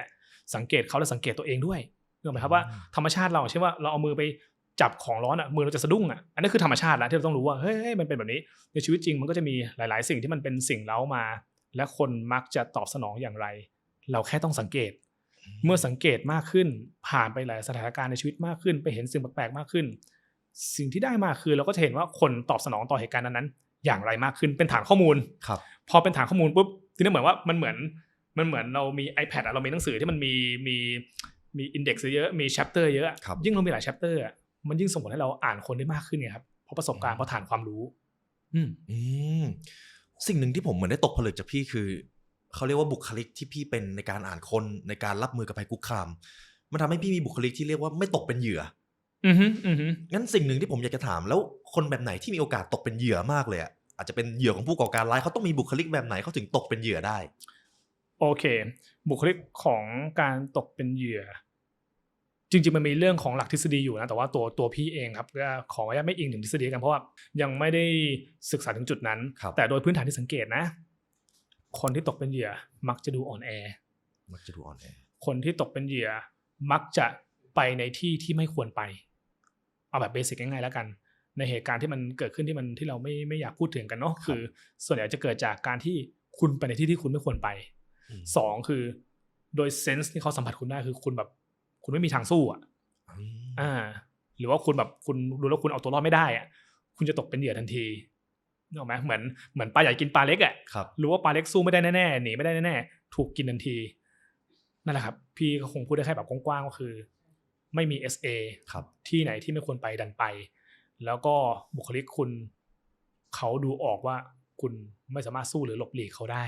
สังเกตเขาและสังเกตตัวเองด้วยถูกไหมครับว่าธรรมชาติเราเช่นว่าเราเอามือไปจับของร้อนมือเราจะสะดุ้งอันนี้คือธรรมชาติแล้วที่เราต้องรู้ว่าเฮ้ยมันเป็นแบบนี้ในชีวิตจริงมันก็จะมีหลายๆสิ่งที่มันเป็นสิ่งเร้ามาและคนมักจะตอบสนองอย่างไรเราแค่ต้องสังเกตเมื่อสังเกตมากขึ้นผ่านไปหลายสถานการณ์ในชีวิตมากขึ้นไปเห็นสิ่งแปลกๆมากขึ้นสิ่งที่ได้มาคือเราก็จะเห็นว่าคนตอบสนองต่อเหตุการณ์นั้นๆอย่างไรมากขึ้นเป็นฐานข้อมูลพอเป็นฐานข้อมูลปุ๊บทีนี้เหมือนว่ามันเหมือนเรามี iPad เรามีหนังสือที่มันมีอินเด็กซ์เยอะมีแชปเตอร์เยอะยิ่งเรามีหลายแชปเตอร์มันยิ่งส่งผลให้เราอ่านคนได้มากขึ้นไงครับเพราะประสบการณ์เพราะฐานความรู้สิ่งหนึ่งที่ผมเหมือนได้ตกผลึกจากพี่คือเขาเรียกว่าบุคลิกที่พี่เป็นในการอ่านคนในการรับมือกับภัยคุกคามมันทำให้พี่มีบุคลิกที่เรียกว่าไม่ตกเป็นเหยื่องั้นสิ่งหนึ่งที่ผมอยากจะถามแล้วคนแบบไหนที่มีโอกาสตกเป็นเหยื่อมากเลยอาจจะเป็นเหยื่อของผู้ก่อการร้ายเขาต้องมีบุคลิกแบบไหนเขาถึงตกเป็นเหยื่อได้โอเคบุคลิกของการตกเป็นเหยื่อจริงๆมันมีเรื่องของหลักทฤษฎีอยู่นะแต่ว่าตัวพี่เองครับก็ขออนุญาตไม่อิงถึงทฤษฎีกันเพราะว่ายังไม่ได้ศึกษาถึงจุดนั้นแต่โดยพื้นฐานที่สังเกตนะคนที่ตกเป็นเหยื่อมักจะดูอ่อนแอคนที่ตกเป็นเหยื่อมักจะไปในที่ที่ไม่ควรไปเอาแบบเบสิกง่ายๆแล้วกันในเหตุการณ์ที่มันเกิดขึ้นที่เราไม่อยากพูดถึงกันเนาะคือส่วนใหญ่จะเกิดจากการที่คุณไปในที่ที่คุณไม่ควรไป2คือโดยเซนส์ที่เขาสัมผัสคุณได้คือคุณแบบคุณไม่มีทางสู้หรือว่าคุณแบบคุณดูแล้วคุณเอาตัวรอดไม่ได้คุณจะตกเป็นเหยื่อทันทีนึกออกไหมเหมือนปลาใหญ่กินปลาเล็กรู้ว่าปลาเล็กสู้ไม่ได้แน่ๆหนีไม่ได้แน่ๆถูกกินทันทีนั่นแหละครับพี่ก็คงพูดได้แค่แบบกว้างๆก็คือไม่มี SA ที่ไหนที่ไม่ควรไปดันไปแล้วก็บุคลิกคุณเขาดูออกว่า คุณไม่สามารถสู้หรือหลบหลีกเขาได้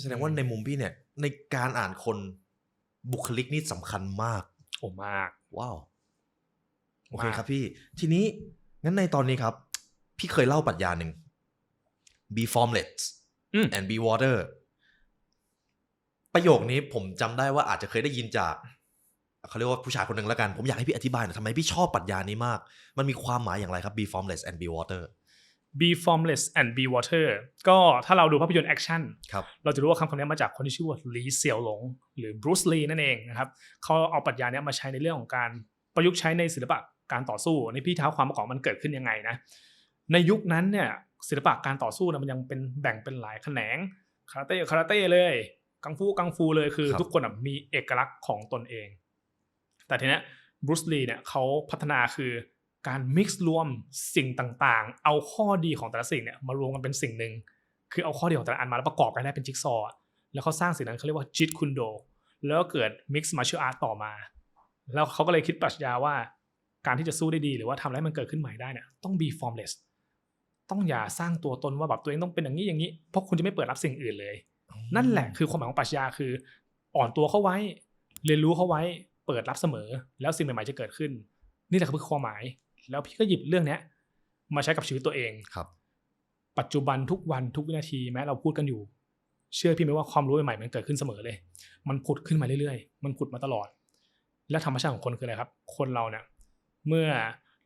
แสดงว่าในมุมพี่เนี่ยในการอ่านคนบุคลิกนี่สำคัญมากโอ้มากว้าวโอเคครับพี่ทีนี้งั้นในตอนนี้ครับพี่เคยเล่าปรัชญาหนึ่ง be formless and be water ประโยคนี้ผมจำได้ว่าอาจจะเคยได้ยินจากเขาเรียกว่าผู้ชายคนหนึ่งแล้วกันผมอยากให้พี่อธิบายหน่อยทำไมพี่ชอบปรัชญานี้มากมันมีความหมายอย่างไรครับ be formless and be water be formless and be water ก็ถ้าเราดูภาพยนตร์แอคชั่น เราจะรู้ว่าคำนี้มาจากคนที่ชื่อว่าลีเซียวหลงหรือบรูซลีนั่นเองนะครับเขาเอาปรัชญานี้มาใช้ในเรื่องของการประยุกต์ใช้ในศิลปะการต่อสู้ในพี่เท้าความของมันเกิดขึ้นยังไงนะในยุคนั้นเนี่ยศิลปะการต่อสู้มันยังเป็นแบ่งเป็นหลายแขนงคาราเต้เลยกังฟูเลยคือทุกคนมีเอกลักษณ์ของตนเองแต่ทีเนี้ยบรูซลีเนี่ยเขาพัฒนาคือการมิกซ์รวมสิ่งต่างๆเอาข้อดีของแต่ละสิ่งเนี่ยมารวมกันเป็นสิ่งหนึ่งคือเอาข้อดีของแต่ละอันมาแล้วประกอบกันได้เป็นจิ๊กซอว์แล้วเขาสร้างสิ่งนั้นเขาเรียกว่าจิตคุนโดแล้วก็เกิดมิกซ์มาร์เชียลอาร์ตต่อมาแล้วเขาก็เลยคิดปรัชญาว่าการที่จะสู้ได้ดีหรือว่าทำอะไรมันเกิดขึ้นใหม่ได้เนี่ยต้อง be formless ต้องอย่าสร้างตัวตนว่าแบบตัวเองต้องเป็นอย่างนี้เพราะคุณจะไม่เปิดรับสิ่งอื่นเลยนั่นแหละคือความหมายของปรัชญาคืออ่อนตัวเข้าไว้เรียนรู้เข้าไว้เปิดรับเสมอแล้วสิ่งใหม่ๆจะเกิดขึ้นนี่แหละคือความหมายแล้วพี่ก็หยิบเรื่องนี้มาใช้กับชีวิตตัวเองครับปัจจุบันทุกวันทุกวินาทีแม้เราพูดกันอยู่เชื่อพี่ไหมว่าความรู้ใหม่ๆมันเกิดขึ้นเสมอเลยมันผุดขึ้นมาเรื่อยๆมันผุดมาตลอดและธรรมชาติของคนคืออะไรครับคนเราเนี่ยเมื่อ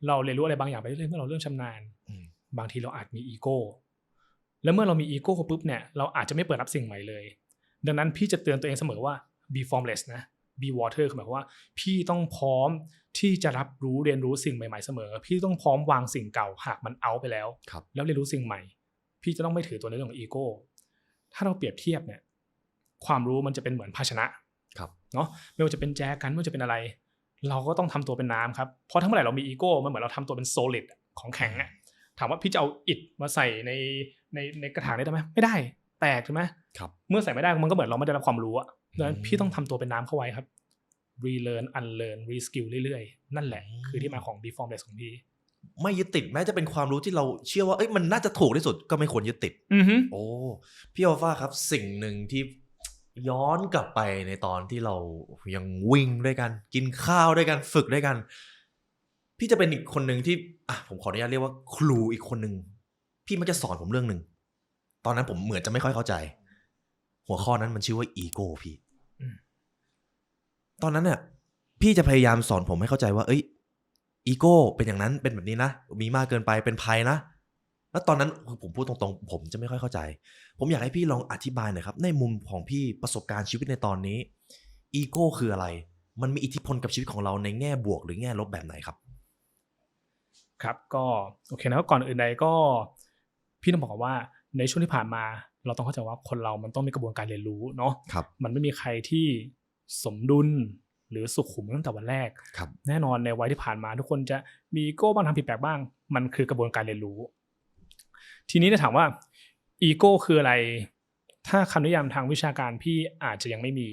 เราเรียนรู้อะไรบางอย่างไปเรื่อยๆเมื่อเราเริ่มชำนาญบางทีเราอาจมีอีโก้แล้วเมื่อเรามีอีโก้ปุ๊บเนี่ยเราอาจจะไม่เปิดรับสิ่งใหม่เลยดังนั้นพี่จะเตือนตัวเองเสมอว่า be formless นะ be water คือหมายความว่าพี่ต้องพร้อมที่จะรับรู้เรียนรู้สิ่งใหม่ๆเสมอพี่ต้องพร้อมวางสิ่งเก่าหากมันเอาไปแล้วแล้วเรียนรู้สิ่งใหม่พี่จะต้องไม่ถือตัวในเรื่องของอีโก้ถ้าเราเปรียบเทียบเนี่ยความรู้มันจะเป็นเหมือนภาชนะเนาะไม่ว่าจะเป็นแจกันไม่ว่าจะเป็นอะไรเราก็ต้องทำตัวเป็นน้ำครับเพราะทั้งเมื่อไหร่เรามีอีโก้มันเหมือนเราทำตัวเป็น solid ของแข็งอะถามว่าพี่จะเอาอิฐมาใส่ในกระถางได้ไหมไม่ได้แตกใช่ไหมเมื่อใส่ไม่ได้มันก็เหมือนเราไม่ได้รับความรู้อะดังนั้นพี่ต้องทำตัวเป็นน้ำเข้าไว้ครับ relearn unlearn reskill เรื่อยๆนั่นแหละคือที่มาของ be formless ของพี่ไม่ยึดติดแม้จะเป็นความรู้ที่เราเชื่อว่าเอ้ยมันน่าจะถูกที่สุดก็ไม่ควรยึดติดโอ้พี่อัลฟาครับสิ่งหนึ่งที่ย้อนกลับไปในตอนที่เรายังวิ่งด้วยกันกินข้าวด้วยกันฝึกด้วยกันพี่จะเป็นอีกคนหนึ่งที่ผมขออนุญาตเรียกว่าครูอีกคนหนึ่งพี่มักจะสอนผมเรื่องหนึ่งตอนนั้นผมเหมือนจะไม่ค่อยเข้าใจหัวข้อนั้นมันชื่อว่าอีโก้พี่ตอนนั้นเนี่ยพี่จะพยายามสอนผมให้เข้าใจว่าเอ้ยอีโก้เป็นอย่างนั้นเป็นแบบนี้นะมีมากเกินไปเป็นภัยนะแล้วตอนนั้นผมพูดตรงๆผมจะไม่ค่อยเข้าใจผมอยากให้พี่ลองอธิบายหน่อยครับในมุมของพี่ประสบการณ์ชีวิตในตอนนี้อีโก้คืออะไรมันมีอิทธิพลกับชีวิตของเราในแง่บวกหรือแง่ลบแบบไหนครับครับก็โอเคนะก่อนอื่นใดก็พี่ต้องบอกว่าในช่วงที่ผ่านมาเราต้องเข้าใจว่าคนเรามันต้องมีกระบวนการเรียนรู้เนาะมันไม่มีใครที่สมดุลหรือสุขุมตั้งแต่วันแรกแน่นอนในวัยที่ผ่านมาทุกคนจะมีอีโก้บ้างทำผิดแปลกบ้างมันคือกระบวนการเรียนรู้ทีนี้จะถามว่าอีโก้คืออะไรถ้าคำนิยามทางวิชาการพี่อาจจะยังไม่มี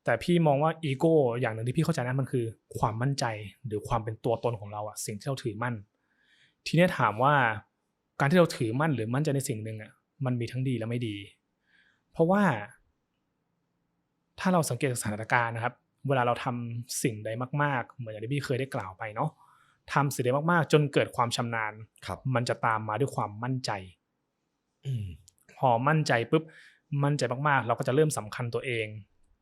แต่พี่มองว่าอีโก้อย่างหนึ่งที่พี่เข้าใจนั้นมันคือความมั่นใจหรือความเป็นตัวตนของเราสิ่งที่เราถือมั่นทีนี้ถามว่าการที่เราถือมั่นหรือมั่นใจในสิ่งหนึ่งมันมีทั้งดีและไม่ดีเพราะว่าถ้าเราสังเกตสถานการณ์นะครับเวลาเราทำสิ่งใดมากๆเหมือนอย่างที่พี่เคยได้กล่าวไปเนาะทำสิ่งใดมากๆจนเกิดความชำนาญมันจะตามมาด้วยความมั่นใจพอมั่นใจปุ๊บมั่นใจมากๆเราก็จะเริ่มสำคัญตัวเอง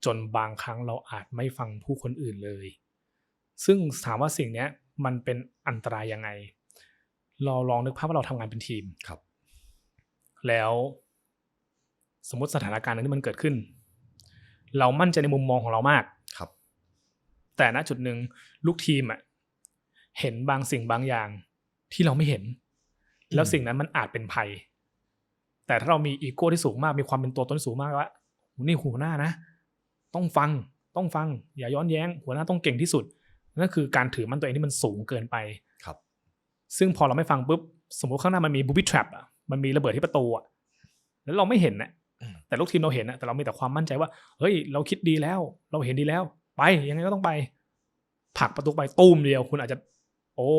จนบางครั้งเราอาจไม่ฟังผู้คนอื่นเลยซึ่งถามว่าสิ่งนี้มันเป็นอันตรายยังไงเราลองนึกภาพว่าเราทำงานเป็นทีมแล้วสมมติสถานการณ์นั้นที่มันเกิดขึ้นเรามั่นใจในมุมมองของเรามากแต่ณจุดหนึ่งลูกทีมเห็นบางสิ่งบางอย่างที่เราไม่เห็นแล้วสิ่งนั้นมันอาจเป็นภัยแต่ถ้าเรามีอีโก้ที่สูงมากมีความเป็นตัวตนที่สูงมากว่านี่หัวหน้านะต้องฟังอย่าย้อนแย้งหัวหน้าต้องเก่งที่สุดนั่นคือการถือมั่นตัวเองที่มันสูงเกินไปซึ่งพอเราไม่ฟังปุ๊บสมมติข้างหน้ามันมี booby trap มันมีระเบิดที่ประตูแล้วเราไม่เห็นแต่ลูกทีมเราเห็นแต่เรามีแต่ความมั่นใจว่าเฮ้ยเราคิดดีแล้วเราเห็นดีแล้วไปยังไงก็ต้องไปผลักประตูไปตูมเดียวคุณอาจจะโอ้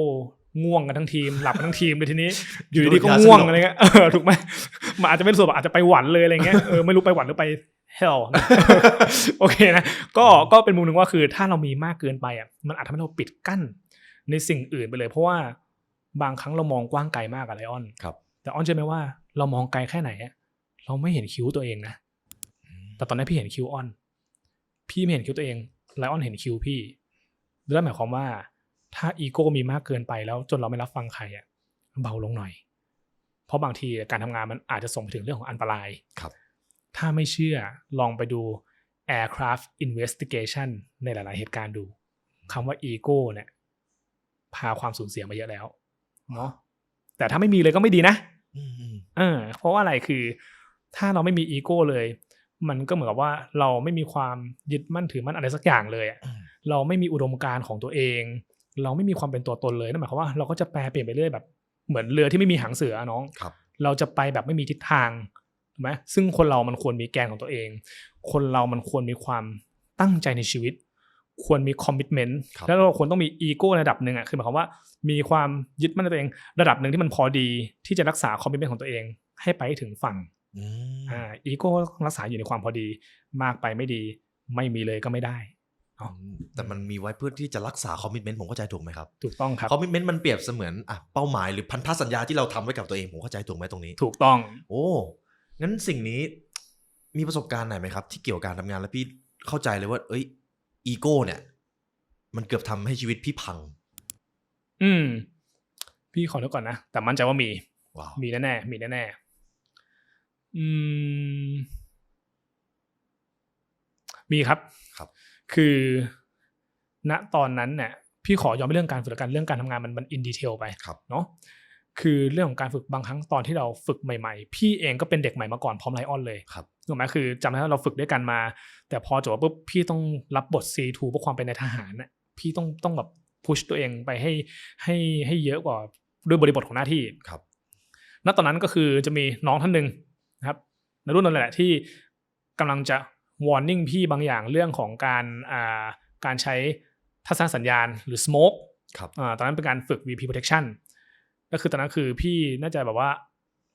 ง่วงกันทั้งทีมหลับกันทั้งทีมเลยทีนี้อยู่ดีๆก็ง่วงอะไรเงี้ยถูกไหมมันอาจจะไม่รู้สึกอาจจะไปหวันเลยอะไรเงี้ยไม่รู้ไปหวันหรือไป hell โอเคนะก็เป็นมุมนึงว่าคือถ้าเรามีมากเกินไปอ่ะมันอาจทำให้เราปิดกั้นในสิ่งอื่นไปเลยเพราะว่าบางครั้งเรามองกว้างไกลมากอะไลออนครับแต่อ้อนเชื่อไหมว่าเรามองไกลแค่ไหนเราไม่เห็นคิ้วตัวเองนะแต่ตอนนั้นพี่เห็นคิ้วอ้อนพี่ไม่เห็นคิ้วตัวเองไลออนเห็นคิ้วพี่นั่นหมายความว่าถ้าอีโก้มีมากเกินไปแล้วจนเราไม่รับฟังใครเบาลงหน่อยเพราะบางทีการทำงานมันอาจจะส่งไปถึงเรื่องของอันตรายครับถ้าไม่เชื่อลองไปดู aircraft investigation ในหลายๆเหตุการณ์ดูคำว่าอีโก้เนี่ยพาความสูญเสียมาเยอะแล้วเนาะแต่ถ้าไม่มีเลยก็ไม่ดีนะเพราะว่าอะไรคือถ้าเราไม่มีอีโก้เลยมันก็เหมือนกับว่าเราไม่มีความยึดมั่นถือมั่นอะไรสักอย่างเลยเราไม่มีอุดมการณ์ของตัวเองเราไม่มีความเป็นตัวตนเลยนั่นหมายความว่าเราก็จะแปรเปลี่ยนไปเรื่อยแบบเหมือนเรือที่ไม่มีหางเสือน้องเราจะไปแบบไม่มีทิศทางถูกไหมซึ่งคนเรามันควรมีแกนของตัวเองคนเรามันควรมีความตั้งใจในชีวิตควรมีคอมมิตเมนต์แล้วเราควรต้องมีอีโก้ระดับหนึ่งคือหมายความว่ามีความยึดมั่นในตัวเองระดับหนึ่งที่มันพอดีที่จะรักษาคอมมิตเมนต์ของตัวเองให้ไปถึงฝั่งอีโก้รักษาอยู่ในความพอดีมากไปไม่ดีไม่มีเลยก็ไม่ได้แต่มันมีไว้เพื่อที่จะรักษาคอมมิตเมนต์ผมเข้าใจถูกไหมครับถูกต้องครับคอมมิตเมนต์มันเปรียบเสมือนเป้าหมายหรือพันธสัญญาที่เราทำไว้กับตัวเองผมเข้าใจถูกไหมตรงนี้ถูกต้องโอ้งั้นสิ่งนี้มีประสบการณ์ไหนไหมครับที่เกี่ยวกับการทำงานแล้วพี่เข้าใจเลยว่าอีโก้เนี่ยมันเกือบทำให้ชีวิตพี่พังพี่ขอนึกก่อนนะแต่มั่นใจว่ามี wow. มีแน่ๆมีแน่ๆมีครับคือณตอนนั้นเนี่ยพี่ขอย้อนไปเรื่องการฝึกกันเรื่องการทำงานมันอินดีเทลไปเนาะคือเรื่องของการฝึกบางครั้งตอนที่เราฝึกใหม่ๆพี่เองก็เป็นเด็กใหม่มาก่อนพร้อมไลออนเลยถูกไหมคือจำได้ว่าเราฝึกด้วยกันมาแต่พอจบปุ๊บพี่ต้องรับบท C2 เพราะความเป็นนายทหารน่ะพี่ต้องแบบพุชตัวเองไปให้เยอะกว่าด้วยบริบทของหน้าที่ณตอนนั้นก็คือจะมีน้องท่านหนึ่งนะครับในรุ่นนั้นแหละที่กำลังจะวอร์นิ่งพี่บางอย่างเรื่องของการใช้ทัศนสัญญาณหรือ smoke ตอนนั้นเป็นการฝึก VP protection ก็คือตอนนั้นคือพี่น่าจะแบบว่า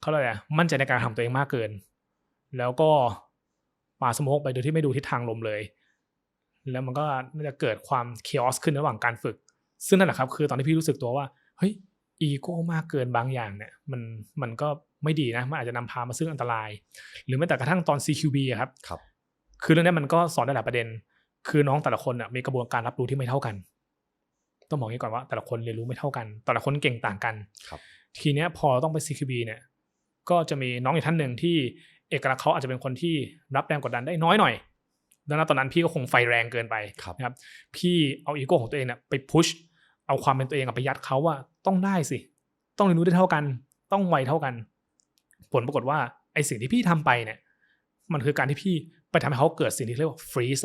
เขาเรียกอะไรมั่นใจในการทำตัวเองมากเกินแล้วก็ปาสโมกไปโดยที่ไม่ดูทิศทางลมเลยแล้วมันก็น่าจะเกิดความ chaos ขึ้นระหว่างการฝึกซึ่งนั่นแหละครับคือตอนที่พี่รู้สึกตัวว่าเฮ้ยอีโก้มากเกินบางอย่างเนี่ยมันก็ไม่ดีนะมันอาจจะนำพามาซึ่งอันตรายหรือแม้แต่กระทั่งตอน CQB ครับคือเรื่องนี้มันก็สอนได้หลายประเด็นคือน้องแต่ละคนมีกระบวนการรับรู้ที่ไม่เท่ากันต้องบอกงี้ก่อนว่าแต่ละคนเรียนรู้ไม่เท่ากันแต่ละคนเก่งต่างกันทีเนี้ยพอต้องไป CQB เนี่ยก็จะมีน้องอีกท่านหนึ่งที่เอกลักษณ์เขาอาจจะเป็นคนที่รับแรงกดดันได้น้อยหน่อยดังนั้นตอนนั้นพี่ก็คงไฟแรงเกินไปนะครับพี่เอาอีโก้ของตัวเองไปพุชเอาความเป็นตัวเองไปยัดเขาว่าต้องได้สิต้องเรียนรู้ได้เท่ากันต้องไวเท่ากันผลปรากฏว่าไอสิ่งที่พี่ทำไปเนี่ยมันคือการที่พี่ไปทำให้เขาเกิดสิ่งที่เรียกว่าฟรีซ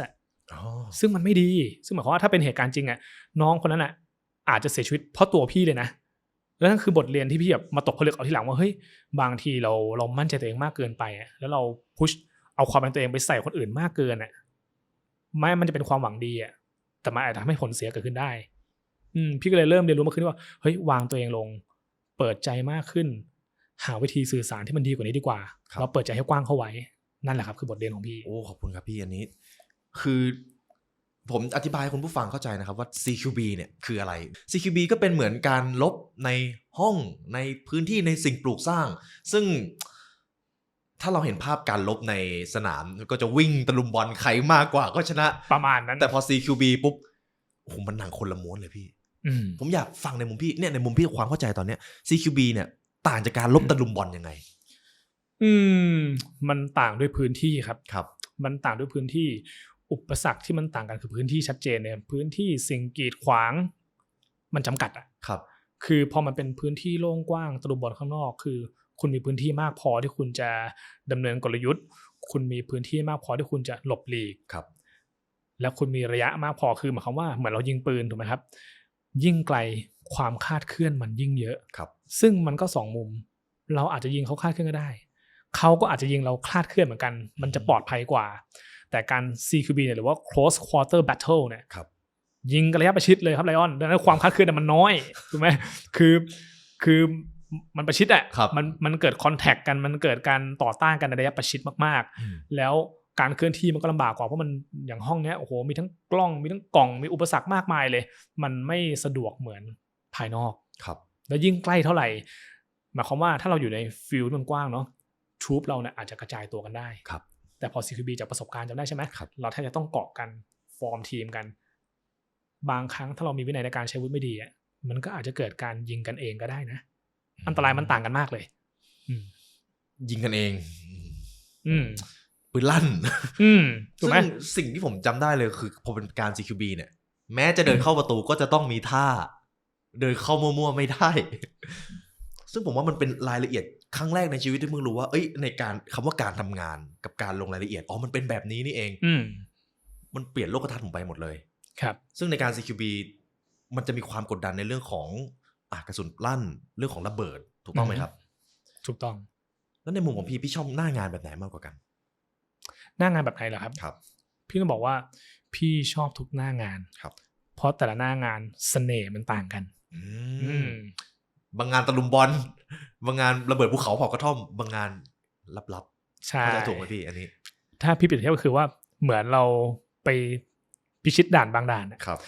ซึ่งมันไม่ดีซึ่งหมายความว่าถ้าเป็นเหตุการณ์จริงน้องคนนั้นอาจจะเสียชีวิตเพราะตัวพี่เลยนะแล้วนั่นคือบทเรียนที่พี่แบบมาตกผลึกเอาทีหลังว่าเฮ้ยบางทีเรามั่นใจตัวเองมากเกินไปแล้วเราพุชเอาความเป็นตัวเองไปใส่คนอื่นมากเกินไม่มันจะเป็นความหวังดีแต่มันอาจจะทำให้ผลเสียเกิดขึ้นได้พี่ก็เลยเริ่มเรียนรู้มากขึ้นว่าเฮ้ยวางตัวเองลงเปิดใจมากขึ้นหาวิธีสื่อสารที่มันดีกว่านี้ดีกว่าเราเปิดใจให้กว้างเข้าไว้นั่นแหละครับคือบทเรียนของพี่โอ้ขอบคุณครับพี่อันนี้คือผมอธิบายให้คุณผู้ฟังเข้าใจนะครับว่า CQB เนี่ยคืออะไร CQB ก็เป็นเหมือนการลบในห้องในพื้นที่ในสิ่งปลูกสร้างซึ่งถ้าเราเห็นภาพการลบในสนามก็จะวิ่งตะลุมบอลใครมากกว่าก็ชนะประมาณนั้นแต่พอ CQB ปุ๊บโอ้โหมันหนังคนละม้วนเลยพี่ผมอยากฟังในมุมพี่เนี่ยในมุมพี่ความเข้าใจตอนเนี้ย CQB เนี่ยต่างจากการลบตะลุมบอลยังไงมันต่างด้วยพื้นที่ครับมันต่างด้วยพื้นที่อุปสรรคที่มันต่างกันคือพื้นที่ชัดเจนเนี่ยพื้นที่สิ่งกีดขวางมันจำกัดครับคือพอมันเป็นพื้นที่โล่งกว้างตะลุมบอลข้างนอกคือคุณมีพื้นที่มากพอที่คุณจะดำเนินกลยุทธ์คุณมีพื้นที่มากพอที่คุณจะหลบหลีกครับแล้วคุณมีระยะมากพอคือหมายความว่าเหมือนเรายิงปืนถูกไหมครับยิ่งไกลความคาดเคลื่อนมันยิ่งเยอะครับซึ่งมันก็สองมุมเราอาจจะยิงเขาคลาดเคลื่อนก็ได้เขาก็อาจจะยิงเราคลาดเคลื่อนเหมือนกันมันจะปลอดภัยกว่าแต่การ CQB เนี่ยหรือว่า close quarter battle เนี่ย ยิงกันระยะประชิดเลยครับไลออนดังนั้นความคลาดเคลื่อนมันน้อยถูกไหมคือมันประชิดอ่ะมันเกิดคอนแทคกันมันเกิดการต่อต้านกันในระยะประชิดมากๆแล้วการเคลื่อนที่มันก็ลำบากกว่าเพราะมันอย่างห้องเนี้ยโอ้โหมีทั้งกล้องมีทั้งกล่องมีอุปสรรคมากมายเลยมันไม่สะดวกเหมือนภายนอกครับแล้วยิ่งใกล้เท่าไหร่หมายความว่าถ้าเราอยู่ในฟิลด์มันกว้างเนาะทรูปเราเนี่ยอาจจะกระจายตัวกันได้ครับแต่พอ CQB จากประสบการณ์จำได้ใช่ไหมเราแทบจะต้องเกาะกันฟอร์มทีมกันบางครั้งถ้าเรามีวินัยในการใช้วุธไม่ดีอ่ะมันก็อาจจะเกิดการยิงกันเองก็ได้นะอันตรายมันต่างกันมากเลยยิงกันเองปืนลั่นถูกไหมสิ่งที่ผมจำได้เลยคือพอเป็นการ CQB เนี่ยแม้จะเดินเข้าประตูก็จะต้องมีท่าเดินเข้ามั่วๆไม่ได้ซึ่งผมว่ามันเป็นรายละเอียดครั้งแรกในชีวิตที่มึงรู้ว่าในการคำว่าการทำงานกับการลงรายละเอียดมันเป็นแบบนี้นี่เองมันเปลี่ยนโลกทัศน์ผมไปหมดเลยครับซึ่งในการ CQB มันจะมีความกดดันในเรื่องของกระสุนลั่นเรื่องของระเบิดถูกต้องไหมครับถูกต้องแล้วในมุมของพี่ชอบหน้างานแบบไหนมากกว่ากันหน้างานแบบไหนเหรอครับครับพี่ต้องบอกว่าพี่ชอบทุกหน้างานครับเพราะแต่ละหน้างานเสน่ห์มันต่างกันบางงานตะลุมบอลบางงานระเบิดภูเขาเผากระท่อมบางงานลับๆใช่เข้าใจถูกไหมพี่อันนี้ถ้าพี่เปรียบเทียบก็คือว่าเหมือนเราไปพิชิตด่านบางด่านครับ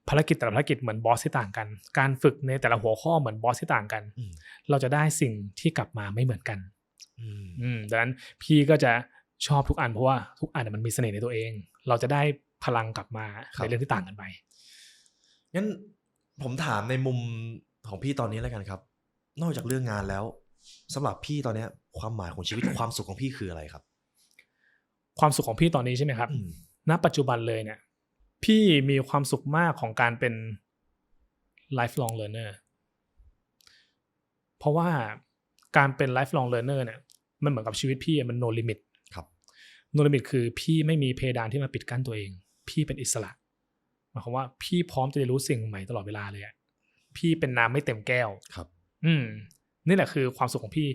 ภารกิจแต่ละภารกิจเหมือนบอสที่ต่างกันการฝึกในแต่ละหัวข้อเหมือนบอสที่ต่างกันเราจะได้สิ่งที่กลับมาไม่เหมือนกันดังนั้นพี่ก็จะชอบทุกอันเพราะว่าทุกอันมันมีเสน่ห์ในตัวเองเราจะได้พลังกลับมาในเรื่องที่ต่างกันไปงั้นผมถามในมุมของพี่ตอนนี้แล้วกันครับนอกจากเรื่องงานแล้วสำหรับพี่ตอนนี้ความหมายของชีวิต ความสุขของพี่คืออะไรครับความสุขของพี่ตอนนี้ใช่ไหมครับณปัจจุบันเลยเนี่ยพี่มีความสุขมากของการเป็น lifelong learner เพราะว่าการเป็น lifelong learner เนี่ยมันเหมือนกับชีวิตพี่มัน no limit ครับ no limit คือพี่ไม่มีเพดานที่มาปิดกั้นตัวเองพี่เป็นอิสระหมายความว่าพี่พร้อมจะเรียนรู้สิ่งใหม่ตลอดเวลาเลยอ่ะพี่เป็นน้ำไม่เต็มแก้วครับนี่แหละคือความสุขของพี่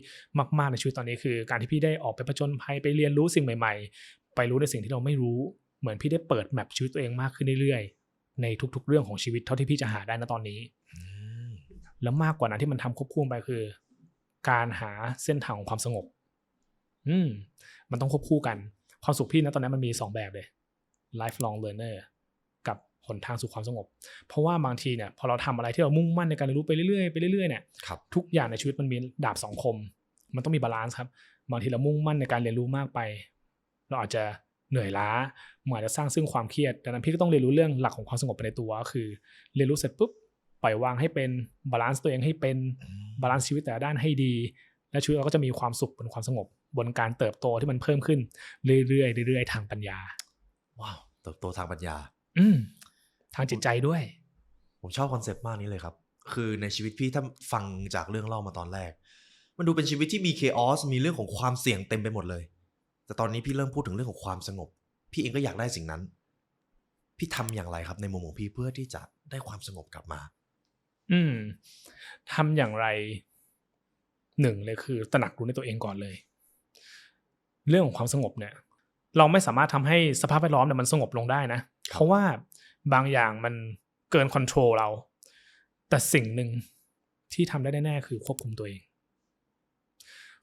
มากๆในชีวิตตอนนี้คือการที่พี่ได้ออกไปผจญภัยไปเรียนรู้สิ่งใหม่ๆไปรู้ในสิ่งที่เราไม่รู้เหมือนพี่ได้เปิดแมปชีวิตตัวเองมากขึ้นเรื่อยๆในทุกๆเรื่องของชีวิตเท่าที่พี่จะหาได้ณตอนนี้แล้วมากกว่านั้นที่มันทำควบคู่ไปคือการหาเส้นทางของความสงบมันต้องควบคู่กันความสุขพี่ณตอนนี้มันมี2แบบเลย lifelong learner กับหนทางสู่ความสงบเพราะว่าบางทีเนี่ยพอเราทำอะไรที่เรามุ่งมั่นในการเรียนรู้ไปเรื่อยๆเนี่ยทุกอย่างในชีวิตมันมีดาบ2คมมันต้องมีบาลานซ์ครับบางทีเรามุ่งมั่นในการเรียนรู้มากไปเราอาจจะเหนื่อยล้ามันอาจจะสร้างซึ่งความเครียดดังนั้นพี่ก็ต้องเรียนรู้เรื่องหลักของความสงบไปในตัวก็คือเรียนรู้เสร็จปุ๊บปล่อยวางให้เป็นบาลานซ์ตัวเองให้เป็นบาลานซ์ชีวิตแต่ละด้านให้ดีและชีวิตเราก็จะมีความสุขบนความสงบบนการเติบโตที่มันเพิ่มขึ้นเรื่อยๆทางปัญญาว้าวเติบโตทางปัญญาทางจิตใจด้วยผมชอบคอนเซปต์มากนี้เลยครับคือในชีวิตพี่ถ้าฟังจากเรื่องเล่ามาตอนแรกมันดูเป็นชีวิตที่มีเคออสมีเรื่องของความเสี่ยงเต็มไปหมดเลยแต่ตอนนี้พี่เริ่มพูดถึงเรื่องของความสงบพี่เองก็อยากได้สิ่งนั้นพี่ทำอย่างไรครับในมุมของพี่เพื่อที่จะได้ความสงบกลับมาทำอย่างไรหนึ่งเลยคือตระหนักรู้ในตัวเองก่อนเลยเรื่องของความสงบเนี่ยเราไม่สามารถทำให้สภาพแวดล้อมเนี่ยมันสงบลงได้นะเพราะว่าบางอย่างมันเกินคอนโทรลเราแต่สิ่งหนึ่งที่ทำได้แน่ๆคือควบคุมตัวเอง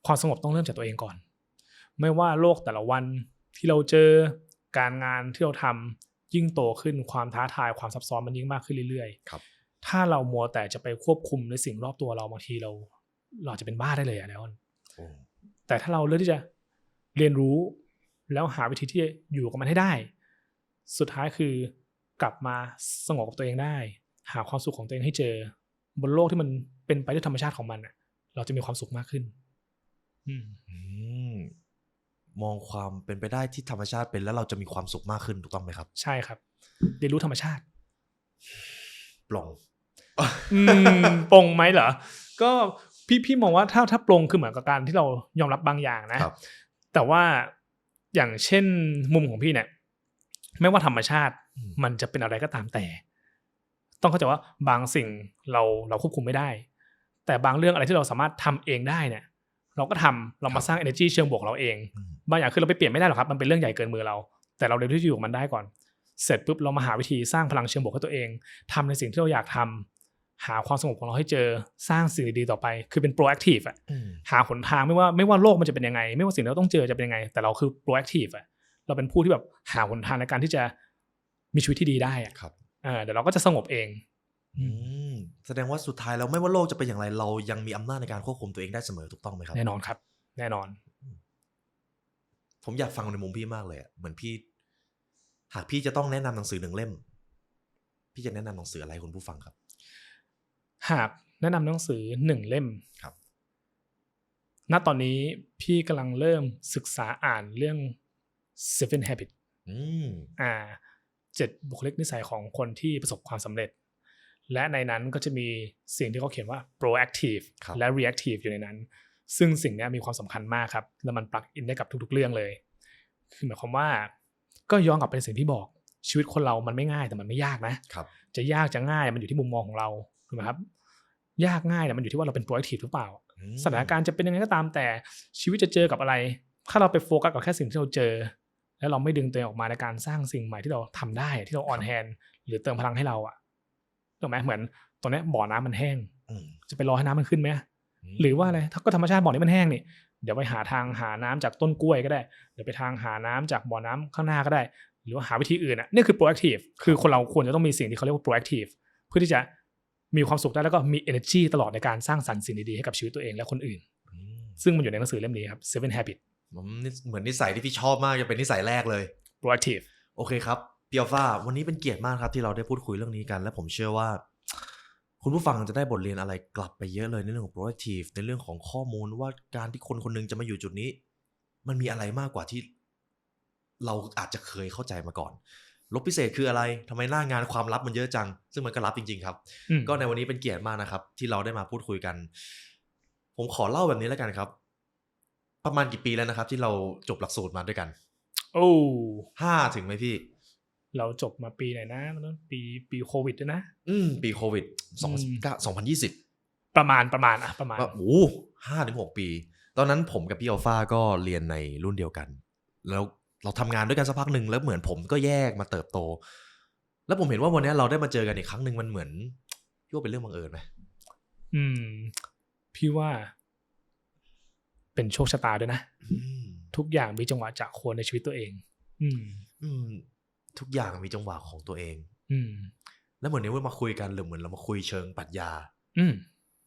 ความสงบต้องเริ่มจากตัวเองก่อนไม่ว่าโลกแต่ละวันที่เราเจอการงานที่เราทำยิ่งโตขึ้นความท้าทายความซับซ้อนมันยิ่งมากขึ้นเรื่อยๆถ้าเรามัวแต่จะไปควบคุมในสิ่งรอบตัวเราบางทีเราอาจจะเป็นบ้าได้เลยอะแล้วแต่ถ้าเราเลือกที่จะเรียนรู้แล้วหาวิธีที่จะอยู่กับมันให้ได้สุดท้ายคือกลับมาสงบกับตัวเองได้หาความสุขของตัวเองให้เจอบนโลกที่มันเป็นไปด้วยธรรมชาติของมันเราจะมีความสุขมากขึ้นมองความเป็นไปได้ที่ธรรมชาติเป็นแล้วเราจะมีความสุขมากขึ้นถูกต้องไหมครับใช่ครับเรียนรู้ธรรมชาติปลงปลงไหมเหรอก็พี่มองว่าถ้าปลงคือเหมือนกับการที่เรายอมรับบางอย่างนะแต่ว่าอย่างเช่นมุมของพี่เนี่ยไม่ว่าธรรมชาติมันจะเป็นอะไรก็ตามแต่ต้องเข้าใจว่าบางสิ่งเราควบคุมไม่ได้แต่บางเรื่องอะไรที่เราสามารถทำเองได้เนี่ยเราก็ทำเรามาสร้าง energy เชิงบวกเราเองบางอย่างคือเราไปเปลี่ยนไม่ได้หรอกครับมันเป็นเรื่องใหญ่เกินมือเราแต่เราเรียนรู้ที่อยู่กับมันได้ก่อน เสร็จปุ๊บเรามาหาวิธีสร้างพลังเชิงบวกให้ตัวเองทำในสิ่งที่เราอยากทำหาความสงบของเราให้เจอสร้างสิ่งดีๆต่อไปคือเป็น proactive อ่ะหาหนทางไม่ว่าโลกมันจะเป็นยังไงไม่ว่าสิ่งที่เราต้องเจอจะเป็นยังไงแต่เราคือ proactive อ่ะเราเป็นผู้ที่แบบหาหนทางในการที่จะมีชีวิตที่ดีได้อ่ะครับ เดี๋ยวเราก็จะสงบเอง แสดงว่าสุดท้ายแล้วไม่ว่าโลกจะเป็นอย่างไรเรายังมีอำนาจในการควบคุมตัวเองได้เสมอถูกต้องไหมครับแน่นอนครับแน่นอน ผมอยากฟังในมุมพี่มากเลยอ่ะเหมือนพี่หากพี่จะต้องแนะนำหนังสือ1 เล่มพี่จะแนะนำหนังสืออะไรคุณผู้ฟังครับหากแนะนำหนังสือ1 เล่มครับณตอนนี้พี่กำลังเริ่มศึกษาอ่านเรื่อง Seven Habits 7 บุคลิกนิสัยของคนที่ประสบความสำเร็จและในนั้นก็จะมีสิ่งที่เขาเขียนว่า proactive และ reactive อยู่ในนั้นซึ่งสิ่งนี้มีความสำคัญมากครับแล้วมันปลักอินได้กับทุกๆเรื่องเลยคือหมายความว่าก็ย้อนกลับไปสิ่งที่บอกชีวิตคนเรามันไม่ง่ายแต่มันไม่ยากนะจะยากจะง่ายมันอยู่ที่มุมมองของเราถูกไหมครับยากง่ายเนี่ยมันอยู่ที่ว่าเราเป็น proactive หรือเปล่าสถานการณ์จะเป็นยังไงก็ตามแต่ชีวิตจะเจอกับอะไรถ้าเราไปโฟกัสกับแค่สิ่งที่เราเจอแล้วเราไม่ดึงตัวเองออกมาในการสร้างสิ่งใหม่ที่เราทำได้ที่เราออนแฮนด์หรือเติมพลังให้เราถูกไหมเหมือนตรงนี้บ่อน้ำมันแห้งจะไปรอให้น้ำมันขึ้นไหมหรือว่าอะไรถ้าก็ธรรมชาติบ่อนี้มันแห้งนี่เดี๋ยวไปหาน้ำจากต้นกล้วยก็ได้เดี๋ยวไปหาน้ำจากบ่อน้ำข้างหน้าก็ได้หรือว่าหาวิธีอื่นนี่คือ proactive คือคนเราควรจะต้องมีสิ่งที่เขาเรียกว่า proactive เพื่อที่จะมีความสุขได้แล้วก็มี energy ตลอดในการสร้างสรรค์สิ่งดีๆให้กับชีวิตตัวเองและคนอื่นซึ่งมันอยู่ในหนังสือเล่มนี้ครับ Seven Habits เหมือนนิสัยที่พี่ชอบมากจะเป็นนิสัยแรกเลย proactive โอเคครับพี่อัลฟาวันนี้เป็นเกียรติมากครับที่เราได้พูดคุยเรื่องนี้กันและผมเชื่อว่าคุณผู้ฟังจะได้บทเรียนอะไรกลับไปเยอะเลยในเรื่องของ proactive ในเรื่องของข้อมูลว่าการที่คนคนนึงจะมาอยู่จุดนี้มันมีอะไรมากกว่าที่เราอาจจะเคยเข้าใจมาก่อนลบพิเศษคืออะไรทำไมหน้างานความลับมันเยอะจังซึ่งมันก็ลับจริงๆครับก็ในวันนี้เป็นเกียรติมากนะครับที่เราได้มาพูดคุยกันผมขอเล่าแบบนี้แล้วกันครับประมาณกี่ปีแล้วนะครับที่เราจบหลักสูตรมาด้วยกัน5 ถึงไหมพี่เราจบมาปีไหนนะมันต้องปีโควิดด้วยนะปีโควิด2020ประมาณโอ้5-6 ปีตอนนั้นผมกับพี่อัลฟาก็เรียนในรุ่นเดียวกันแล้วเราทำงานด้วยกันสักพักหนึ่งแล้วเหมือนผมก็แยกมาเติบโตแล้วผมเห็นว่าวันนี้เราได้มาเจอกันอีกครั้งหนึ่งมันเหมือนพี่ว่าเป็นเรื่องบังเอิญไหมพี่ว่าเป็นโชคชะตาด้วยนะทุกอย่างมีจังหวะจากคนในชีวิตตัวเองทุกอย่างมีจังหวะของตัวเองแล้วเหมือนนี้ว่ามาคุยกันหรือเหมือนเรามาคุยเชิงปรัชญา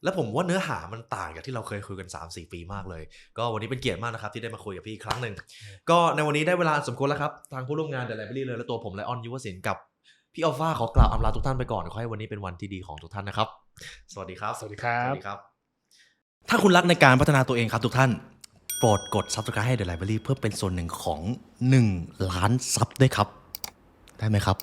แล้วผมว่าเนื้อหามันต่างจากที่เราเคยคุยกัน 3-4 ปีมากเลยก็วันนี้เป็นเกียรติมากนะครับที่ได้มาคุยกับพี่อีกครั้งหนึ่งก็ในวันนี้ได้เวลาสมควรแล้วครับทางผู้ร่วมงาน The Library เลยและตัวผมไลออนยุวศิลป์กับพี่อัลฟาขอกล่าวอำลาทุกท่านไปก่อนขอให้วันนี้เป็นวันที่ดีของทุกท่านนะครับสวัสดีครับสวัสดีครับถ้าคุณรักในการพัฒนาตัวเองครับทุกท่านโปรดกด Subscribe ให้ The Library เพื่อเป็นส่วนหนึ่งของ1 ล้านซับด้วยครับได้ไหมครับ